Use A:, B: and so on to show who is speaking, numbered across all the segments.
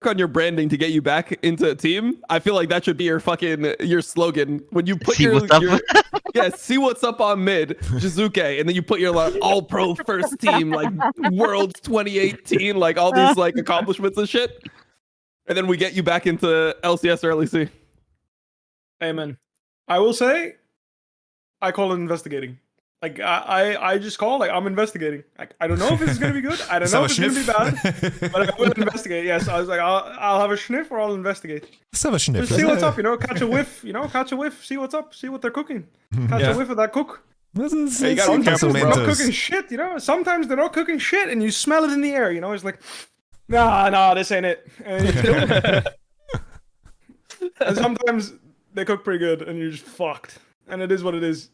A: on your branding to get you back into a team. I feel like that should be your slogan when you put your yeah, see what's up on mid, Jizuke, and then you put your like all pro first team, like Worlds 2018, like all these like accomplishments and shit. And then we get you back into LCS or LEC.
B: Amen. I will say, I call it investigating. Like I just call like I'm investigating. Like I don't know if it's gonna be good. I don't know if it's gonna be bad. But I will investigate. Yes, I was like I'll have a sniff or I'll investigate.
C: Let's have a sniff.
B: Just see what's up. You know, catch a whiff. You know, catch a whiff. See what's up. See what they're cooking. Catch a whiff of that cook. Sometimes they're not cooking shit. You know, sometimes they're not cooking shit, and you smell it in the air. You know, it's like, nah, this ain't it. And sometimes they cook pretty good, and you're just fucked. And it is what it is.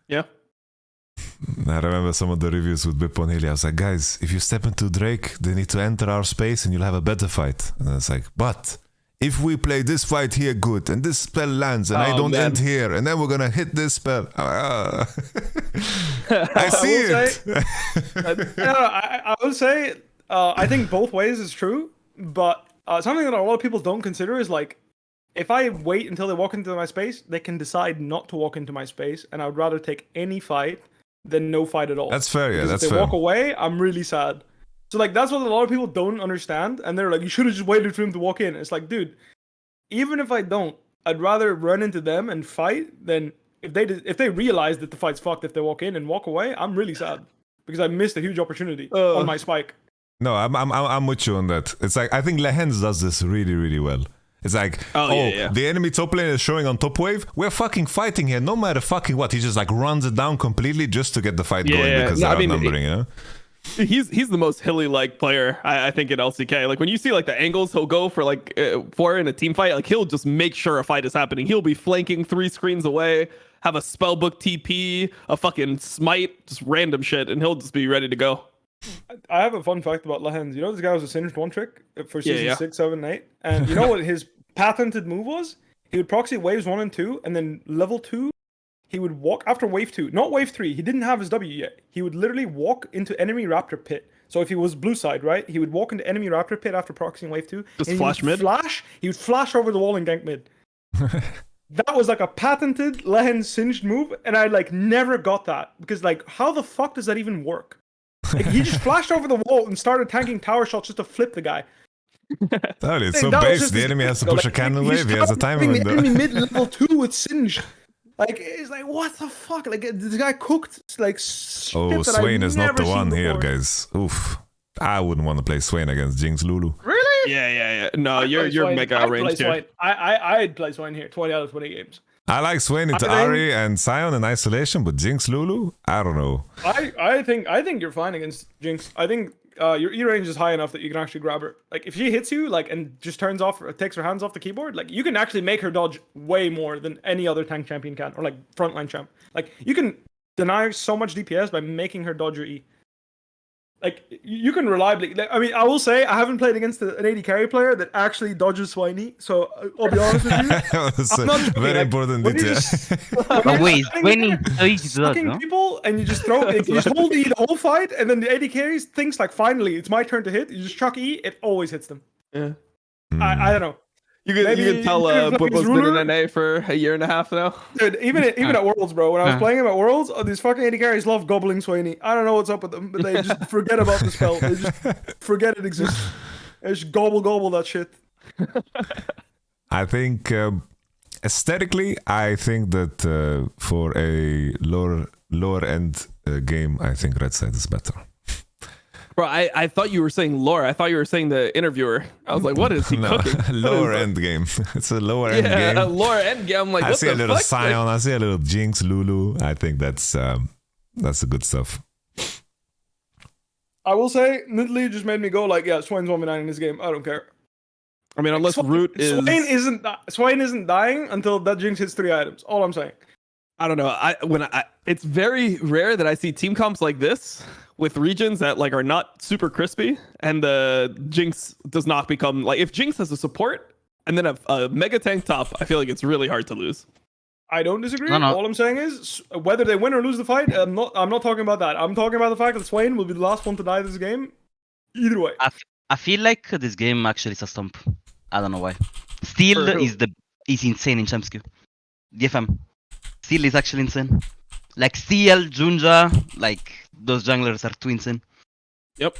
B: Yeah.
C: I remember some of the reviews with Bip on Hilly. I was like, guys, if you step into Drake, they need to enter our space and you'll have a better fight. And I was like, but if we play this fight here good and this spell lands and I don't end here and then we're gonna hit this spell. I see it.
B: I would say I think both ways is true, but something that a lot of people don't consider is like, if I wait until they walk into my space, they can decide not to walk into my space, and I would rather take any fight than no fight at all.
C: That's fair, yeah,
B: because
C: that's
B: if they
C: fair.
B: walk away, I'm really sad. So like that's what a lot of people don't understand, and they're like, you should have just waited for him to walk in. It's like, dude, even if I don't, I'd rather run into them and fight than if they realize that the fight's fucked if they walk in and walk away. I'm really sad because I missed a huge opportunity on my spike.
C: No, I'm with you on that. It's like I think Lehens does this really, really well. It's like, the enemy top lane is showing on top wave. We're fucking fighting here, no matter fucking what. He just like runs it down completely just to get the fight going because they're outnumbering, you know?
A: He's the most hilly-like player, I think, in LCK. Like when you see like the angles he'll go for like in a team fight, like he'll just make sure a fight is happening. He'll be flanking 3 screens away, have a spellbook TP, a fucking smite, just random shit, and he'll just be ready to go.
B: I have a fun fact about Lehens. You know this guy was a singed one trick for season 6, 7, 8? And you know what his patented move was? He would proxy waves 1 and 2, and then level 2, he would walk after wave 2, not wave 3. He didn't have his W yet. He would literally walk into enemy raptor pit. So if he was blue side, right, he would walk into enemy raptor pit after proxying wave 2.
A: Just flash mid?
B: He would flash over the wall and gank mid. That was like a patented Lehens singed move, and I like never got that. Because like, how the fuck does that even work? Like, he just flashed over the wall and started tanking tower shots just to flip the guy.
C: That is so base. The enemy has to push a cannon wave. He has a timing window.
B: The enemy mid level 2 with Singe. Like, it's like, what the fuck? Like, this guy cooked like shit.
C: Oh,
B: that
C: Swain
B: I've
C: is not the
B: never
C: one
B: seen
C: here,
B: before.
C: guys. Oof. I wouldn't want to play Swain against Jinx Lulu.
B: Really?
A: Yeah. No, you're mega ranged here.
B: I'd play Swain here 20 out of 20 games.
C: I like Swain into Ahri and Sion in isolation, but Jinx Lulu? I don't know.
B: I think you're fine against Jinx. I think your E range is high enough that you can actually grab her. Like if she hits you, like and just turns off, or takes her hands off the keyboard, like you can actually make her dodge way more than any other tank champion can, or like frontline champ. Like you can deny so much DPS by making her dodge your E. Like you can reliably. Like, I mean, I will say I haven't played against an AD carry player that actually dodges Swiney. So I'll be honest with you. I'm not joking.
C: Very important detail.
D: Wait, Swiney
B: people and you just throw it. You just hold E the whole fight, and then the AD carries thinks like finally it's my turn to hit. You just chuck E, it always hits them.
A: Yeah.
B: I don't know.
A: You can tell Bubba's been in NA for a year and a half now.
B: Dude, even at Worlds, bro. When I was playing him at Worlds, these fucking AD carries love gobbling Swiney. I don't know what's up with them, but they just forget about the spell. They just forget it exists. They just gobble that shit.
C: I think aesthetically, I think that for a lower end game, I think Red Side is better.
A: Bro, I thought you were saying lore. I thought you were saying the interviewer. I was like, what is he cooking?
C: Lower end game. It's a lower end game.
A: Yeah, a lower end game. I'm like,
C: I
A: what
C: see
A: the
C: a little
A: fuck?
C: Sion. I see a little Jinx, Lulu. I think that's the good stuff.
B: I will say, Nidalee just made me go like, yeah, Swain's 1v9 in this game. I don't care.
A: I mean, unless Root is...
B: Swain isn't dying until that Jinx hits 3 items. All I'm saying.
A: I don't know. It's very rare that I see team comps like this with regions that like are not super crispy, and the Jinx does not become like, if Jinx has a support and then a mega tank top, I feel like it's really hard to lose.
B: I don't disagree.
D: No.
B: All I'm saying is whether they win or lose the fight, I'm not talking about that. I'm talking about the fact that Swain will be the last one to die this game. Either way.
D: I feel like this game actually is a stomp. I don't know why. Steel is insane in Champs Queue. DFM. Steel is actually insane. Like Steel, Junja, like those junglers are too insane.
A: Yep.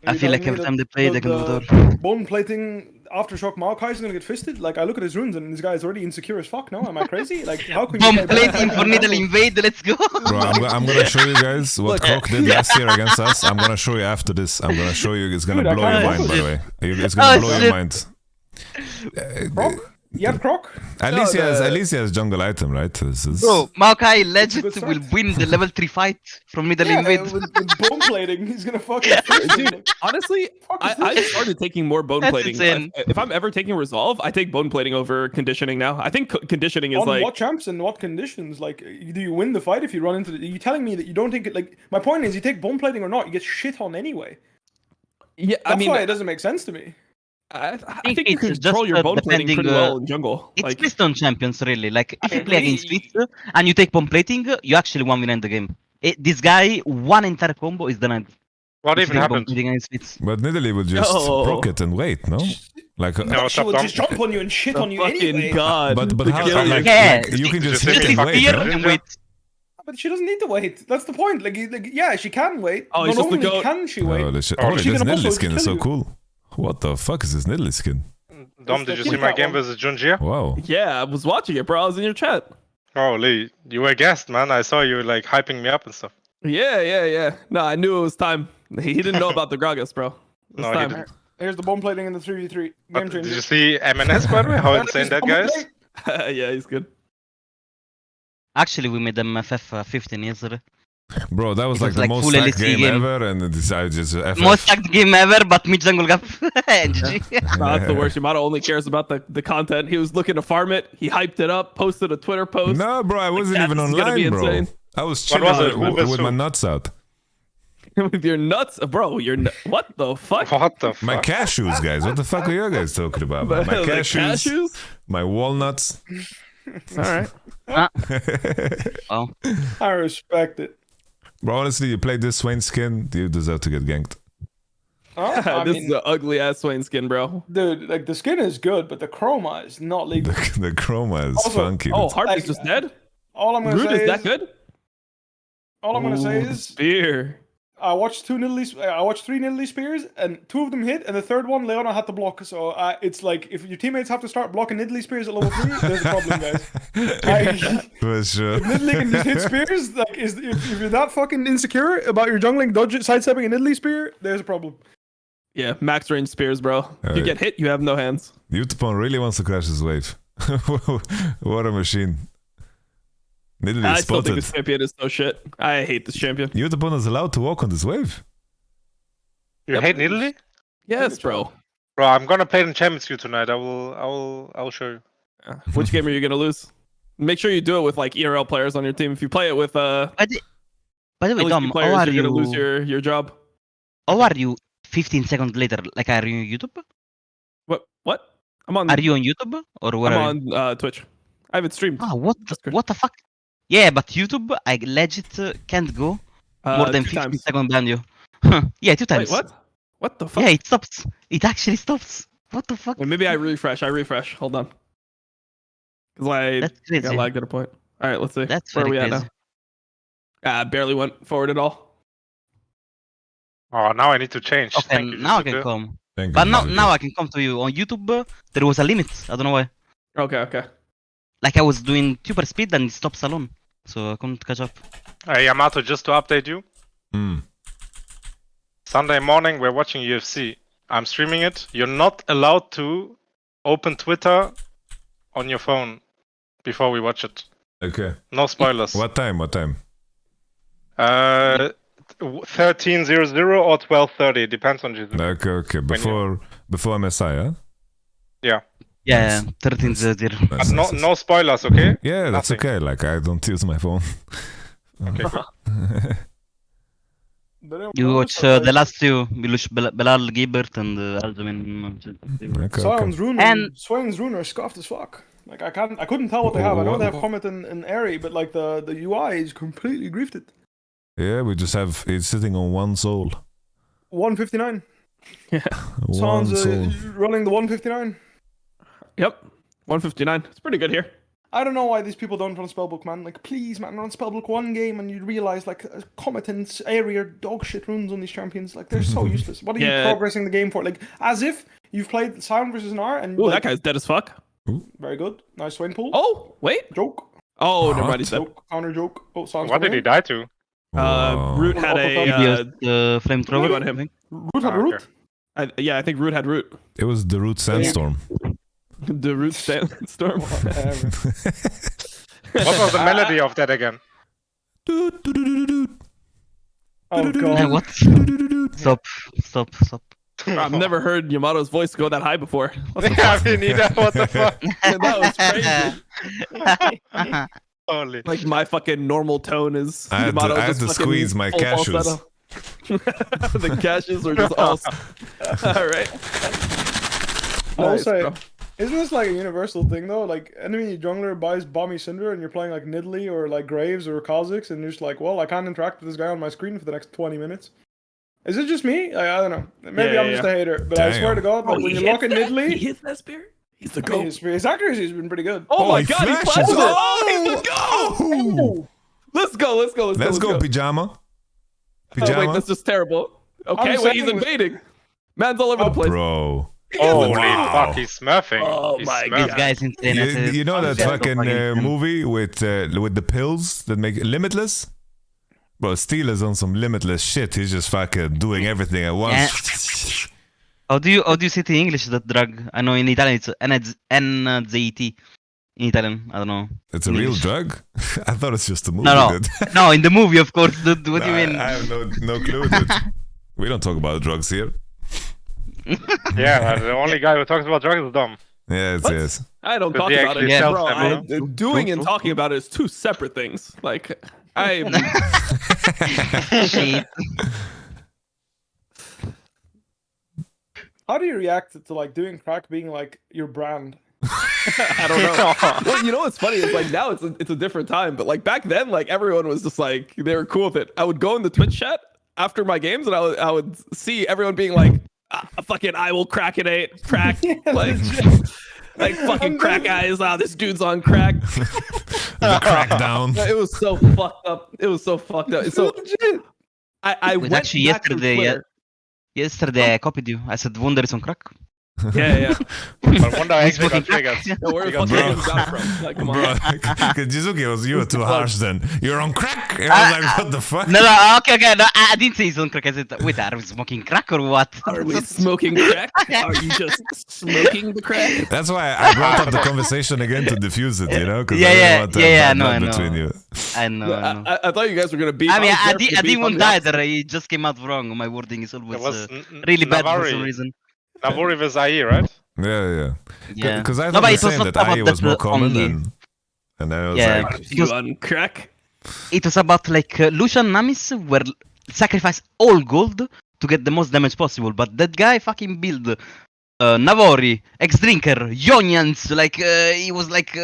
D: I feel like every time they play, they can do it all.
B: Bone plating Aftershock Maokai is gonna get fisted. Like I look at his runes and this guy is already insecure as fuck. No, am I crazy? Like how can you?
D: Bomb plating for Needle Invade. Let's go.
C: Bro, I'm gonna show you guys what Croc did last year against us. I'm gonna show you after this. I'm gonna show you. It's gonna blow your mind, by the way. It's gonna blow your mind.
B: Croc? You have Croc?
C: At least he has jungle item, right?
D: Bro, Maokai legit will win the level 3 fight from Middle Invade.
B: With bone plating, he's gonna fucking.
A: Dude, honestly, I started taking more bone plating. If I'm ever taking resolve, I take bone plating over conditioning now. I think conditioning is
B: on what champs and what conditions? Like, do you win the fight if you run into? Are you telling me that you don't take it? Like, my point is, you take bone plating or not, you get shit on anyway.
A: Yeah,
B: that's why it doesn't make sense to me.
A: I think you can control your bone plating pretty well in jungle.
D: It's based on champions, really. Like, if you play against Sweets and you take bone plating, you actually 1v9 the game. This guy, one entire combo is denied.
E: What even happened?
C: But Nidalee will just proc it and wait, no? Like
B: no, she will just jump on you and shit on you anyway.
A: God.
C: But how? Like, you can just hit and wait.
B: But she doesn't need to wait. That's the point. Like yeah, she can wait.
A: Oh,
B: not only can she wait.
C: Oh, this Nidalee skin is so cool. What the fuck is this Nidalee skin?
E: Dom, did you see my game versus Junjia?
C: Wow.
A: Yeah, I was watching it, bro. I was in your chat.
E: Oh, Lee, you were a guest, man. I saw you like hyping me up and stuff.
A: Yeah. No, I knew it was time. He didn't know about the Gragas, bro.
E: No, he didn't.
B: Here's the bone plating in the 3v3.
E: Did you see MNS, by the way? How insane that guy is?
A: Yeah, he's good.
D: Actually, we made them FF 15 yesterday.
C: Bro, that was like the most stacked game ever, and it decided just FF.
D: Most stacked game ever, but mid jungle gap. GG.
A: No, that's the worst. Yamato only cares about the content. He was looking to farm it. He hyped it up, posted a Twitter post.
C: No, bro, I wasn't even online, bro. Insane. I was chilling with my nuts out.
A: With your nuts, bro. What the fuck?
E: What the fuck?
C: My cashews, guys. What the fuck are you guys talking about? My cashews, my walnuts.
A: All right.
D: Oh.
B: I respect it.
C: Bro, honestly, you play this Swain skin, you deserve to get ganked.
A: This is an ugly ass Swain skin, bro.
B: Dude, like the skin is good, but the chroma is not legal.
C: The chroma is also funky.
A: Oh, Harp is just dead?
B: All I'm gonna
A: Root
B: say
A: is that good?
B: All I'm gonna say is
A: Spear.
B: I watched 3 Nidalee spears, and 2 of them hit, and the third one Leona had to block. So it's like if your teammates have to start blocking Nidalee spears at level 3, there's a problem, guys.
C: For sure.
B: If Nidalee can just hit spears, like if you're that fucking insecure about your jungling dodge sidestepping a Nidalee spear, there's a problem.
A: Yeah, max range spears, bro. If you get hit, you have no hands.
C: Utapon really wants to crash his wave. What a machine. Nidalee
A: I still think this champion is so shit. I hate this champion.
C: Utapon is allowed to walk on this wave.
E: You hate Nidalee?
A: Yes, bro.
E: Bro, I'm gonna play in Champions Queue tonight. I'll show you.
A: Which game are you gonna lose? Make sure you do it with like ERL players on your team. If you play it with
D: By the way, Dom,
A: players,
D: how are
A: you're gonna lose your job.
D: How are you 15 seconds later? Like, are you on YouTube?
A: What? I'm on.
D: Are you on YouTube or where?
A: I'm on Twitch. I haven't streamed.
D: Oh, what the fuck? Yeah, but YouTube, I legit can't go more than 15 seconds behind you. Yeah, 2 times.
A: Wait, what? What the fuck?
D: Yeah, it stops. It actually stops. What the fuck?
A: Wait, maybe I refresh. Hold on. Because I got lagged at a point. All right, let's see.
D: That's
A: where are we
D: crazy.
A: at now? Barely went forward at all.
E: Oh, now I need to change.
D: Okay, now I can come. But now I can come to you. On YouTube, there was a limit. I don't know why.
A: Okay.
D: Like I was doing super speed and it stops alone. So I couldn't catch up.
E: Yamato, just to update you. Sunday morning, we're watching UFC. I'm streaming it. You're not allowed to open Twitter on your phone before we watch it.
C: Okay.
E: No spoilers.
C: What time?
E: 13:00 or 12:30. Depends on you.
C: Okay. Before MSI, huh?
E: Yeah.
D: Yeah, 13:00.
E: No spoilers, okay?
C: Yeah, that's okay. Like I don't use my phone.
E: Okay.
D: You watch the last 2, Belal Gilbert and Aljamin.
B: Swain's rune are scuffed as fuck. Like I couldn't tell what they have. I know they have Comet and Airy, but like the UI is completely grifted.
C: Yeah, we just have it's sitting on 1 soul.
B: 159. Sounds
C: soul.
B: running the 159.
A: Yep. 159. It's pretty good here.
B: I don't know why these people don't run Spellbook, man. Like, please, man, run Spellbook one game and you realize, like, Comet's area dog shit runes on these champions. Like, they're so useless. What are you progressing the game for? Like, as if you've played Sound versus Nar and.
A: Ooh,
B: like,
A: that guy's dead as fuck.
B: very good. Nice Swain pool.
A: Oh, wait.
B: Joke.
A: Oh, never mind. He's dead.
B: Joke. Counter joke. Oh, Sound's
E: What did he die to?
A: Root had a.
D: flamethrower
A: on him.
B: Root had root.
A: Yeah, I think Root had Root.
C: It was the root sandstorm.
A: The Root Storm.
B: Whatever.
E: What was the melody of that again?
B: Oh, God.
D: What? Stop.
A: I've never heard Yamato's voice go that high before.
E: Yeah, me neither. What the fuck?
A: That was crazy.
E: Holy.
A: Like my fucking normal tone is.
C: I had to,
A: Yamato
C: I had
A: just
C: to
A: fucking
C: squeeze my
A: full
C: cashews.
A: falsetto. The cashews are just all. All right.
B: I'll
A: Nice,
B: say,
A: bro.
B: isn't this like a universal thing though? Like, enemy jungler buys Bommy Cinder and you're playing like Nidalee or like Graves or Kha'Zix and you're just like, well, I can't interact with this guy on my screen for the next 20 minutes. Is it just me? I don't know. Maybe
A: Yeah,
B: I'm just a hater, but I swear to God, like, when you lock in
A: He
B: Nidalee,
A: hits that spear. He's the
B: I mean,
A: goat.
B: his accuracy has been pretty good.
A: Oh my
C: he
A: god, he
C: flashes.
A: flashes it!
C: Oh!
A: He's the goat!
C: Oh!
A: Let's go.
C: Let's go, Pyjama.
A: Oh, wait, that's just terrible. Okay,
B: I'm
A: wait, he's
B: saying-
A: invading. Man's all over the place.
C: Bro.
E: Holy
C: Wow.
E: fuck, he's smurfing.
A: Oh
E: He's
A: my
E: smurfing.
A: God.
D: This guy's insane.
C: You know that
D: Yeah,
C: fucking movie with the pills that make it limitless? Bro, Steel is on some limitless shit. He's just fucking doing everything at once.
D: How do you say it in English, that drug? I know in Italian it's NZT. In Italian, I don't know.
C: It's a real drug? I thought it's just a movie.
D: No,
C: dude.
D: no, in the movie, of course. Dude, what do you mean?
C: I have no clue, dude. We don't talk about drugs here.
E: Yeah, the only guy who talks about drugs is Dom.
C: Yes,
A: What?
C: yes.
A: I don't
E: Because
A: talk
E: he
A: about it,
E: actually
D: Yeah.
E: sells
A: bro.
E: them, you know?
A: Doing and talking about it is two separate things. Like, I.
D: Shit.
B: How do you react to like doing crack being like your brand?
A: I don't know. Well, you know what's funny is like now it's a different time, but like back then, like everyone was just like they were cool with it. I would go in the Twitch chat after my games, and I would see everyone being like, "Fucking, I will crackinate, crack, like fucking crack eyes. This dude's on crack."
C: The crackdown.
A: It was so fucked up. It was so fucked up. So
B: Legit.
A: I
D: It was
A: went
D: actually
A: back to
D: yesterday.
A: Twitter.
D: Yesterday I copied you. I said Wonder is on crack.
A: Yeah.
E: But Wonder
D: He's
E: actually got
D: smoking crack.
E: triggered.
A: No, where the
E: He
A: fuck
E: got
A: did
E: triggered.
A: you got it from? Like, come on.
C: Bro, because Jizuki you were too harsh then. You're on crack. And I was like, what the fuck?
D: No, okay. No, I didn't say he's on crack. I said, wait, are we smoking crack or what?
A: Are we smoking crack? Are you just smoking the crack?
C: That's why I brought up the conversation again to diffuse it, you know? Because
D: Yeah,
C: I didn't
D: yeah,
C: want to
D: yeah,
C: have
D: no,
C: bad
D: I
C: blood
D: know.
C: between you.
D: I know. I know.
A: I thought you guys were gonna beef.
D: I mean,
A: was
D: I
A: there for the
D: didn't
A: beef on
D: want
A: the
D: to
A: outside.
D: either. It just came out wrong. My wording is
E: It
D: always
E: was
D: really bad for
E: Navari.
D: some reason.
E: Navari with IE, right?
C: Yeah.
D: Yeah.
C: Because I
D: No,
C: thought
D: but
C: the
D: it was
C: same,
D: not
C: that
D: about
C: IE was
D: that
C: more common
D: only.
C: and then I was
D: Yeah.
C: like,
A: You on crack?
D: It was about like Lucian Namis were sacrifice all gold to get the most damage possible, but that guy fucking build Navori, ex-drinker, Yonians, like he was like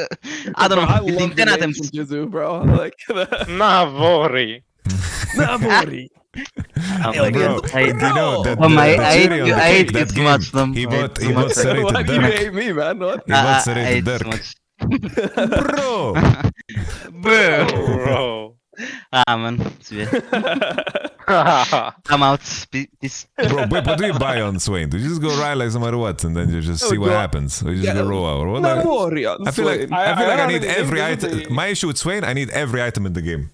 D: I don't
A: Bro,
D: know,
A: I
D: building
A: love the
D: 10
A: names
D: items.
A: from Jizu, bro. Like
E: Navari.
A: Navori.
D: Oh my
C: bro,
D: god.
C: you know that
D: Oh my-
C: the
D: I hate
C: cherry on
D: you-
C: the
D: I hate
C: cake,
D: you
C: that
D: too
C: game,
D: much, Dom.
C: he
D: I hate
C: bought
D: too much.
C: serrated
A: Why do you
C: Dirk.
A: hate me, man? What?
C: He bought
D: I
C: serrated
D: hate
C: Dirk.
D: so much.
C: Bro!
D: Bro.
E: Bro.
D: Man. I'm out. Peace.
C: Bro, what do you buy on Swain? Do you just go Riot like no matter what and then you just see what happens? Or you just go raw or what?
A: Navori on
C: I feel like
A: Swain.
C: I need
B: think
C: every
B: this is
C: item.
B: the-
C: My issue with Swain, I need every item in the game.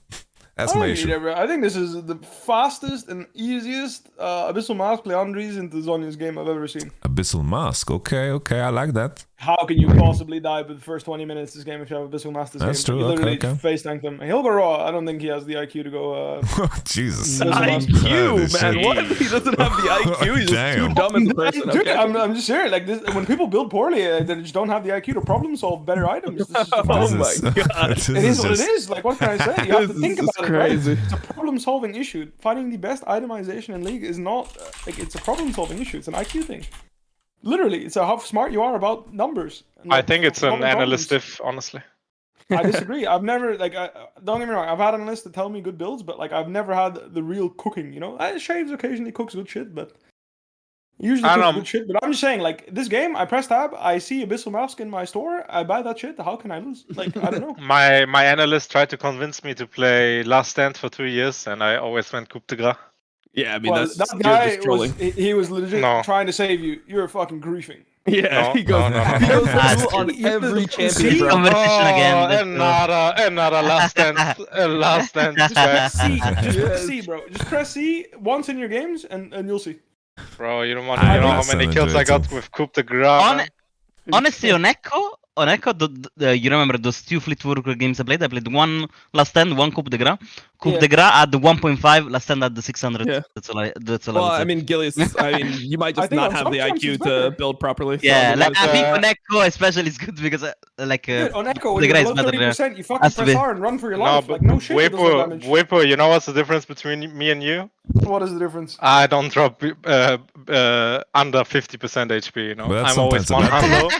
C: That's
B: I
C: my
B: don't need
C: issue.
B: I think this is the fastest and easiest Abyssal Mask Leandries into Zhonya's game I've ever seen.
C: Abyssal Mask. Okay, I like that.
B: How can you possibly die with the first 20 minutes this game if you have Abyssal Mask this
C: That's
B: game?
C: true,
B: You
C: okay,
B: literally
C: okay.
B: face tank them. He'll go raw. I don't think he has the IQ to go.
C: Jesus.
B: Abyssal Mask.
C: Holy
A: IQ, man.
C: shit.
A: What? He doesn't have the IQ. He's just
C: Damn.
A: too dumb as a person.
B: Dude,
A: Okay?
B: I'm just serious. Like this, when people build poorly, they just don't have the IQ to problem solve better items. This is just a
A: Oh
B: fact.
A: my God.
C: This
B: It is what it
C: just-
B: is. Like, what can I say? You have to
A: This
B: think
A: is
B: about it. Right?
A: crazy.
B: It's a problem-solving issue. Finding the best itemization in League is not like it's a problem-solving issue. It's an IQ thing. Literally, it's how smart you are about numbers. And,
E: I
B: like,
E: think it's an
B: solving
E: analyst
B: problems.
E: diff, honestly.
B: I disagree. I've never don't get me wrong. I've had analysts that tell me good builds, but like I've never had the real cooking. You know, Shaves occasionally cooks good shit, but He usually
E: I
B: cooks
E: don't know.
B: good shit, but I'm just saying, like, this game, I press tab, I see Abyssal Mask in my store, I buy that shit, how can I lose? Like, I don't know.
E: My analyst tried to convince me to play Last Stand for 2 years, and I always went Coupe de Gras.
A: Yeah, I mean,
B: Well,
A: that's
B: that
A: you're
B: guy
A: just trolling.
B: he was legit
E: No.
B: trying to save you. You're fucking griefing.
A: Yeah,
E: No,
A: he goes,
E: no.
A: he goes
D: Ah,
A: blue on
B: you
A: every
B: didn't
A: champion,
B: see?
A: bro.
D: Conversation again. let's go.
E: Another Last Stand, Last Stand
B: Just
E: track.
B: press C. Just
A: Yes.
B: press C, bro. Just press C once in your games, and you'll see.
E: Bro, you don't want
C: I
E: to know how
C: Last
E: many
C: Stand
E: kills I got
C: enjoyed
E: with Coupe de Gras.
D: On-
E: man.
D: Honestly, on Echo, you remember those two Fleet Worker games I played? I played one Last Stand, one Coupe de Gras. Coupe
B: Yeah.
D: de Gras at the 1.5, Last Stand at the 600.
A: Yeah.
D: That's all I
A: Well,
D: would say.
A: I mean, Gillius, I mean, you might
B: I
A: just
B: think
A: not
B: on
A: have
B: some
A: the
B: champs
A: IQ
B: it's
A: to
B: better.
A: build properly. so
D: Yeah, like,
A: otherwise,
D: I think
E: uh,
D: on Echo especially is good because
B: Dude, on Echo, when
D: the
B: you're
D: guy is
B: below
D: better, yeah.
B: 30%, you fucking
D: Has to
B: press
D: be.
B: R and run for your
E: No,
B: life.
E: but
B: Like, no shit, it does no damage.
E: Whipper, you know what's the difference between me and you?
B: What is the difference?
E: I don't drop under 50% HP, you know.
C: But that's
E: I'm always
C: sometimes a
E: one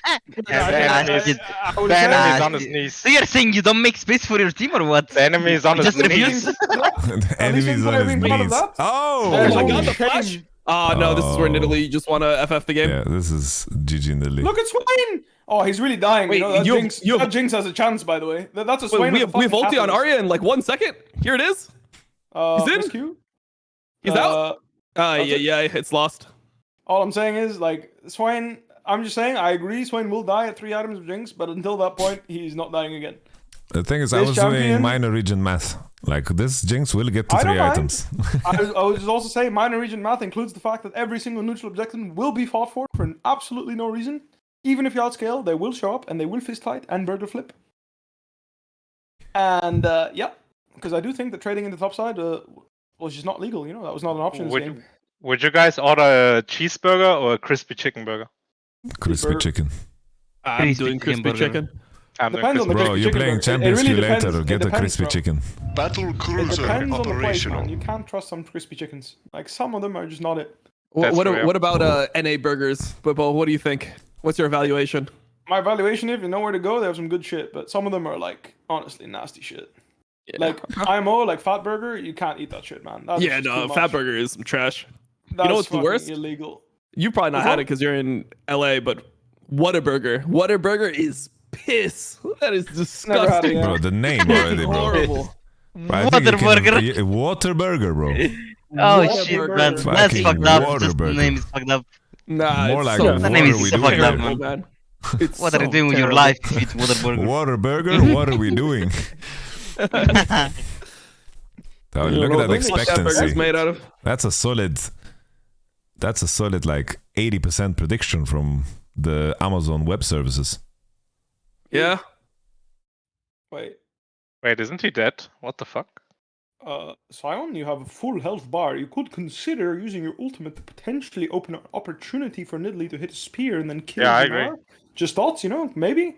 C: bad
E: hundo.
B: I would
E: The
B: say-
E: enemy is
D: Nah,
E: on his knees.
D: So you're saying you don't make space for your team or what?
E: The enemy is on his
D: Just refuse?
E: knees.
C: The
B: At least
C: enemy's
B: when
C: on
B: I
C: his
B: being part of
C: knees.
B: that,
A: Oh
B: there's
A: my
B: only
A: god, the
B: shame.
A: flash! Oh no, this is where
C: Oh.
A: Nidalee just want to FF the game.
C: Yeah, this is GG in the league.
B: Look at Swain! Oh, he's really dying.
A: Wait,
B: you know, that,
A: you have-
B: Jinx,
A: you have-
B: that Jinx has a chance, by the way. That's a
A: Wait,
B: Swain.
A: we
B: with a
A: have
B: fucking
A: ulti on
B: catalyst.
A: Arya in like 1 second. Here it is. He's in?
B: press Q.
A: He's out.
B: That's it.
A: Yeah, it's lost.
B: All I'm saying is, like, Swain, I'm just saying, I agree, Swain will die at 3 items of Jinx, but until that point, he's not dying again.
C: The thing is, I
B: This
C: was doing
B: champion-
C: minor region math. Like, this Jinx will get to
B: I don't
C: 3
B: mind.
C: items.
B: I would just also say minor region math includes the fact that every single neutral objective will be fought for absolutely no reason. Even if you outscale, they will show up and they will fist fight and burger flip. And yeah, because I do think that trading in the top side was just not legal. You know, that was not an option in this game.
E: Would you guys order a cheeseburger or a crispy chicken burger?
C: Crispy
B: Burger.
C: chicken.
A: I'm
D: Crispy
A: doing
D: chicken
A: crispy
D: burger.
A: chicken.
E: I'm doing
B: Depends on the
E: crispy
C: Bro,
B: crispy
C: you're
B: chicken
C: playing
B: burger.
C: Champions
B: It really
C: Queue
B: depends.
C: later.
B: It
C: Get a
B: depends,
C: crispy
B: bro.
C: chicken.
F: Battle
B: It
F: cruiser
B: depends on the place,
F: operational.
B: man. You can't trust some crispy chickens. Like, some of them are just not it.
E: That's
A: What
E: fair.
A: about NA burgers? Bippo, what do you think? What's your evaluation?
B: My evaluation, if you know where to go, they have some good shit, but some of them are, like, honestly nasty shit.
A: Yeah.
B: Like, IMO, like Fat Burger, you can't eat that shit, man. That's
A: Yeah,
B: just
A: no,
B: too
A: Fat
B: much.
A: Burger is some trash.
B: That's
A: know what's the
B: fucking
A: worst?
B: illegal.
A: You probably not
B: What's
A: had
B: that?
A: it because you're in LA, but Whataburger. Whataburger is piss. That is
B: Never had it,
A: disgusting.
B: yeah.
C: Bro, the name already, bro.
A: Horrible.
C: Bro, I think you can-
D: Waterburger.
C: Water burger, bro.
D: Oh
B: Water
D: shit,
B: burger.
D: man. That's
C: Fucking
D: fucked up.
C: water
D: Just the
C: burger.
D: name is fucked up.
A: Nah,
C: More
A: it's
C: like
A: so
C: what
D: That name is
C: are we
D: so
C: doing
D: fucked up,
C: here?
D: man.
A: It's
D: What are
A: so
D: you doing with your
A: terrible.
D: life if you eat Waterburger?
C: Water burger? What are we doing? Oh,
A: You
C: look
A: know
C: at that
A: what Fat Burger's
C: expectancy.
A: made out of.
C: That's a solid like 80% prediction from the Amazon Web Services.
A: Yeah.
B: Wait.
E: Wait, isn't he dead? What the fuck?
B: Sion, you have a full health bar. You could consider using your ultimate to potentially open an opportunity for Nidalee to hit a spear and then kill
E: Yeah, I
B: Dinar.
E: agree.
B: Just thoughts, you know, maybe.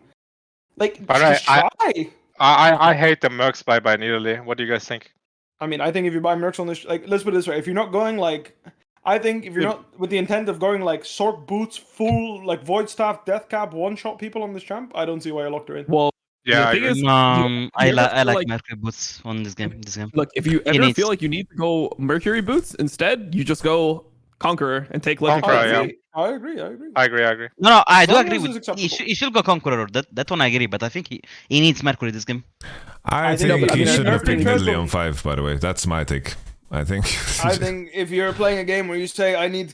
B: Like,
E: But
B: just
E: I-
B: try.
E: I hate the Mercs by Nidalee. What do you guys think?
B: I mean, I think if you buy mercs on this, like, let's put it this way: if you're not going like, I think if you're not with the intent of going like Sork boots, full like void staff, death cap, one shot people on this champ, I don't see why you locked her in.
A: Well,
E: Yeah,
A: the
E: I
A: thing
E: agree.
A: is,
D: I
A: you ever
D: like
A: feel like-
D: Mercury boots on this game.
A: look, if you
D: He
A: ever
D: needs-
A: feel like you need to go Mercury boots, instead you just go Conqueror and take Legend
E: Conqueror,
A: cards.
E: yeah.
B: I agree.
E: I agree.
D: No, I do
B: Long
D: agree
B: as
D: with.
B: it's acceptable.
D: He should go Conqueror. That one I agree, but I think he needs Mercury this game.
C: I
B: think-
C: think
B: but I
C: he
B: mean,
C: should have
B: Mercury
C: picked Nidalee
B: Turtle-
C: on 5, by the way. That's my take. I think.
B: I think if you're playing a game where you say I need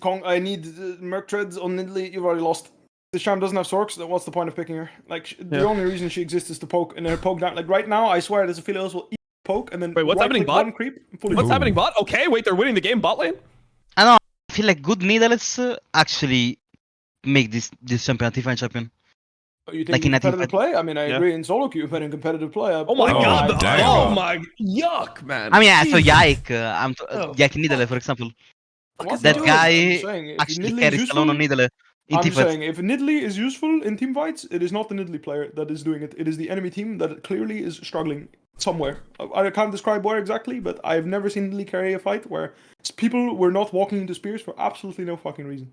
B: merc treads on Nidalee, you've already lost. This champ doesn't have Sorks, then what's the point of picking her? Like, the only reason she exists is to poke, and her poke down. Like, right now, I swear this Aphelios will eat poke, and then
A: Wait, what's happening,
B: right-click
A: bot?
B: one creep, and fully
A: What's
C: Ooh.
A: happening, bot? Okay, wait, they're winning the game bot lane?
D: I know. I feel like good Nidalee actually make this champion a T5 champion.
B: Oh, you think
D: like in
B: in
D: a team
B: competitive
D: fight.
B: play? I mean, I agree in solo queue, but in competitive play,
A: Oh my
C: Oh,
A: god!
C: damn.
A: Oh my yuck, man!
D: I mean, yeah, so
A: Jesus.
D: Yike,
B: Oh.
D: Yike Nidalee, for example.
B: What's
D: That
B: he doing?
D: guy
B: I'm just saying, if
D: Actually
B: Nidalee is
D: carries
B: useful-
D: alone on Nidalee in
B: I'm just
D: teamfights.
B: saying, if Nidalee is useful in team fights, it is not the Nidalee player that is doing it. It is the enemy team that clearly is struggling somewhere. I can't describe where exactly, but I've never seen Nidalee carry a fight where people were not walking into spears for absolutely no fucking reason.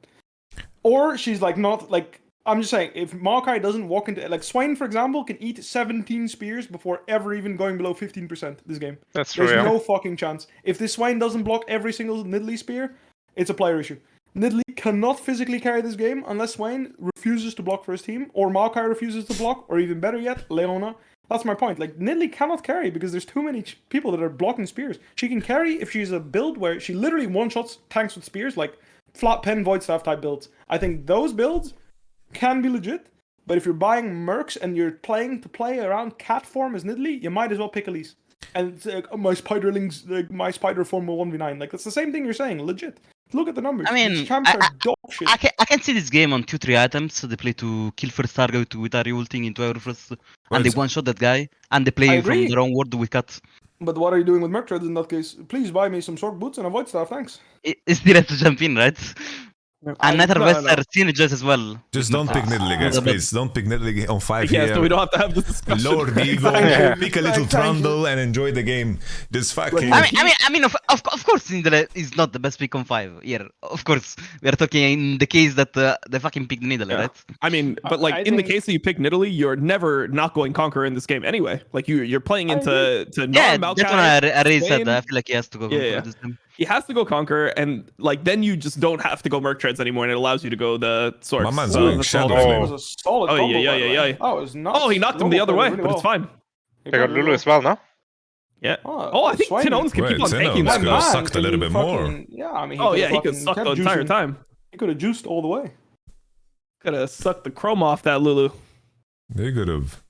B: Or she's like not like. I'm just saying, if Maokai doesn't walk into like Swain, for example, can eat 17 spears before ever even going below 15% this game.
E: That's true.
B: There's
E: Yeah.
B: no fucking chance. If this Swain doesn't block every single Nidalee spear, it's a player issue. Nidalee cannot physically carry this game unless Swain refuses to block for his team, or Maokai refuses to block, or even better yet, Leona. That's my point. Like, Nidalee cannot carry because there's too many people that are blocking spears. She can carry if she's a build where she literally one-shots tanks with spears, like flat pen void staff type builds. I think those builds can be legit, but if you're buying mercs and you're playing to play around cat form as Nidalee, you might as well pick Elise. And my spiderlings, like, my spider form will 1v9. Like, that's the same thing you're saying, legit. Look at the numbers.
D: I mean,
B: These champs are dog shit.
D: I can see this game on 2-3 items. So they play to kill first target with Ari ulting into Eurofrost, and they one shot that guy, and they play from their own ward with cut.
B: But what are you doing with merc treads in that case? Please buy me some sword boots and a void staff, thanks.
D: It's still has to jump in, right? And Nether West are synergies as well.
C: Just don't pick Nidalee, guys, please. Don't pick Nidalee on 5
A: Yeah,
C: here.
A: so we don't have to have this discussion.
C: Lord Ego, pick a little Trundle and enjoy the game. Just fucking...
D: I mean, of course, Nidalee is not the best pick on 5 here. Of course, we are talking in the case that they fucking picked Nidalee, right?
A: I mean, but like in the case that you pick Nidalee, you're never not going Conqueror in this game anyway. Like you're playing into
D: Yeah,
A: non-Maokai.
D: that's what I already said. I feel like he has to go
A: Yeah.
D: this time.
A: He has to go Conqueror, and like then you just don't have to go Merc Treads anymore, and it allows you to go the Swords.
C: My man's
A: So
C: going
A: that's
C: Shadow
A: all.
C: Flame.
B: That was a solid
A: Oh,
B: combo,
A: yeah,
B: by the
A: yeah,
B: way.
A: yeah.
B: That was nuts.
A: Oh, he knocked him the other way, but it's fine.
E: They got Lulu as well, no?
A: Yeah. Oh, I think
B: Swain.
A: Tinones can keep on
C: Wait,
A: tanking
C: Tinones
A: that.
C: could have sucked a little bit more.
B: Yeah, I mean,
A: Oh yeah, he
B: could've
A: could suck the
B: kept
A: entire
B: juicing.
A: time.
B: He could have juiced all the way.
A: Could have sucked the chrome off that Lulu.
C: They could have.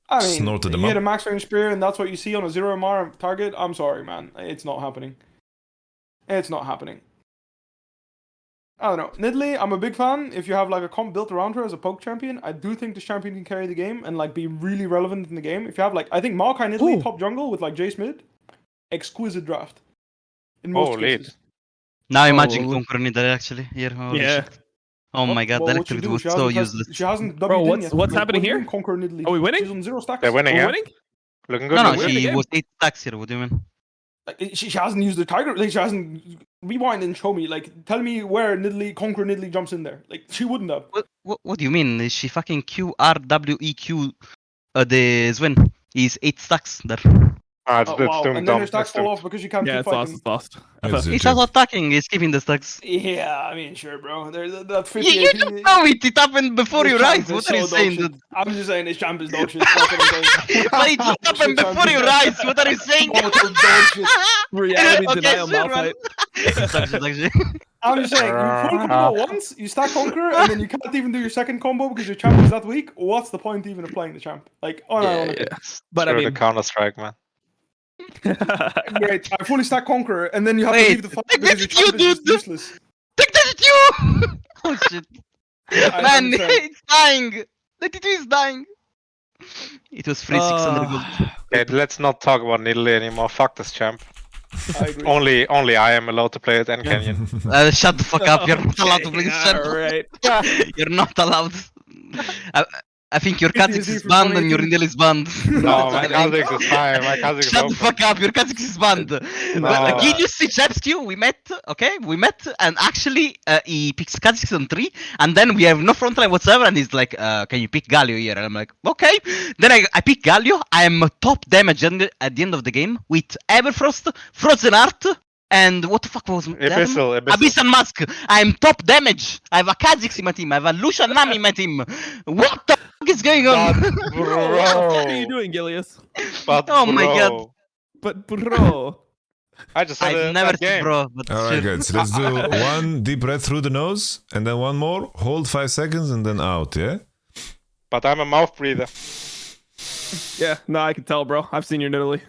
B: I mean,
C: Snorted them
B: you hit
C: up.
B: a max range spear and that's what you see on a 0 MR target. I'm sorry, man. It's not happening. It's not happening. I don't know. Nidalee, I'm a big fan. If you have like a comp built around her as a poke champion, I do think this champion can carry the game and like be really relevant in the game. If you have like, I think Maokai Nidalee top jungle with like Jace mid, exquisite draft. In most cases.
D: Now imagine Conqueror Nidalee actually here. Holy
A: Yeah.
D: shit. Oh my god, the
B: Well, what you
D: electricity
B: do,
D: was
B: she
D: so
B: hasn't
D: useless.
B: She hasn't
A: Bro,
B: W'd in
A: what's
B: yet.
A: happening
B: What do you
A: here?
B: mean Conquer Nidalee?
A: Are we winning?
B: She's on 0 stacks.
E: They're winning,
A: Are we
E: yeah?
A: winning?
E: Looking good.
D: No,
E: looking good.
D: she
A: again?
D: was 8 stacks here. What do you mean?
B: Like, she hasn't used the tiger. Like, she hasn't rewind and show me. Like, tell me where Conquer Nidalee jumps in there. Like, she wouldn't have.
D: What do you mean? Is she fucking QRWEQ the Zwin? He's 8 stacks there.
E: Ah, it's
B: Oh,
E: doomed,
B: wow.
E: doomed,
B: And then her
E: doomed,
B: stacks
E: it's
B: fall
E: doomed.
B: off because you can't
A: Yeah,
B: keep
A: it's lost.
B: fighting.
A: It's lost.
C: Yes,
D: He's also attacking. He's keeping the stacks.
B: Yeah, I mean, sure, bro. That 50
D: You
B: AP
D: don't know it. It happened before
B: this
D: your
B: champ
D: eyes.
B: is
D: What are you
B: so
D: saying,
B: dog
D: dude?
B: shit. I'm just saying this champ is dog shit. That's what I'm saying.
D: But it just happened before your eyes. What are you saying?
B: Total dog shit.
A: Reality
D: Okay,
A: denial
D: sure,
A: Malphite.
D: man. It's actually.
B: I'm just saying, you full combo once, you stack Conqueror, and then you can't even do your second combo because your champ is that weak. What's the point even of playing the champ? Like, oh no,
A: Yeah, yeah. But I
E: Screw the
A: mean,
E: Counter Strike, man.
B: great. I fully stack Conqueror, and then you have
D: Wait,
B: to leave the fight
D: take
B: because your
D: that, you
B: champ is just
D: dude.
B: useless.
D: Take that at you! Oh shit.
B: I
D: Man,
B: understand.
D: it's dying. 92 is dying. It was free 600 gold.
E: Okay, let's not talk about Nidalee anymore. Fuck this champ.
B: I agree.
E: Only I am allowed to play it and Canyon.
D: Shut the fuck up. You're not allowed to play this shit.
A: Alright.
D: You're not allowed. I think your
B: It is
D: Kha'Zix is
B: even
D: banned and your
B: 118.
D: Nidalee is banned.
E: No, my Kha'Zix is fine. My Kha'Zix is
D: Shut the
E: open.
D: fuck up, your Kha'Zix is banned. But again, you see Chepsky, we met, okay? We met, and actually, he picks Kha'Zix on 3, and then we have no frontline whatsoever, and he's like, can you pick Galio here? And I'm like, okay. Then I pick Galio, I am top damage at the end of the game, with Everfrost, Frozen Heart, and what the fuck was the other one?
E: Abyssal.
D: Abyss and Mask. I am top damage. I have a Kha'Zix in my team. I have a Lucian Nami in my team. What the fuck is going on?
A: What the fuck are you
E: Bro.
A: doing, Gilius?
E: But
D: Oh my
E: bro.
D: God.
A: But bro.
E: I just had
D: I've
E: a
D: never
E: bad
D: seen,
E: game.
D: bro. But
C: Alright,
D: shit.
C: guys, let's do one deep breath through the nose and then one more. Hold 5 seconds and then out, yeah?
E: But I'm a mouth breather.
A: Yeah, no, I can tell, bro. I've seen your Nidalee.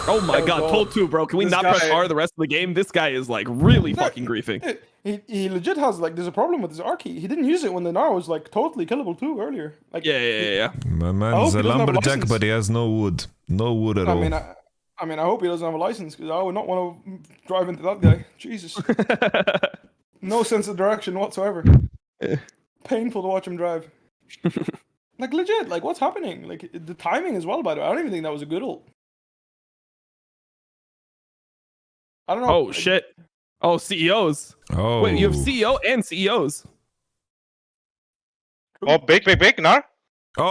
A: Oh my god,
B: bro.
A: told 2, bro. Can we
B: This
A: not press
B: guy-
A: R the rest of the game? This guy is like really fucking griefing.
B: He legit has, like, there's a problem with his Archie. He didn't use it when the Gnar was, like, totally killable too earlier. Like,
A: Yeah.
C: My
B: hope
C: man's
B: he
C: a
B: doesn't have a
C: lumberjack,
B: license.
C: but he has no wood. No wood at
B: I
C: all.
B: mean, I hope he doesn't have a license because I would not want to drive into that guy. Jesus, no sense of direction whatsoever. Painful to watch him drive. Like legit, like what's happening? Like the timing as well. By the way, I don't even think that was a good ult. I don't know.
A: Oh
B: like,
A: shit. Oh, CEOs.
C: Oh.
A: Wait, you have CEO and CEOs.
E: Oh, big, Nar?
C: Oh.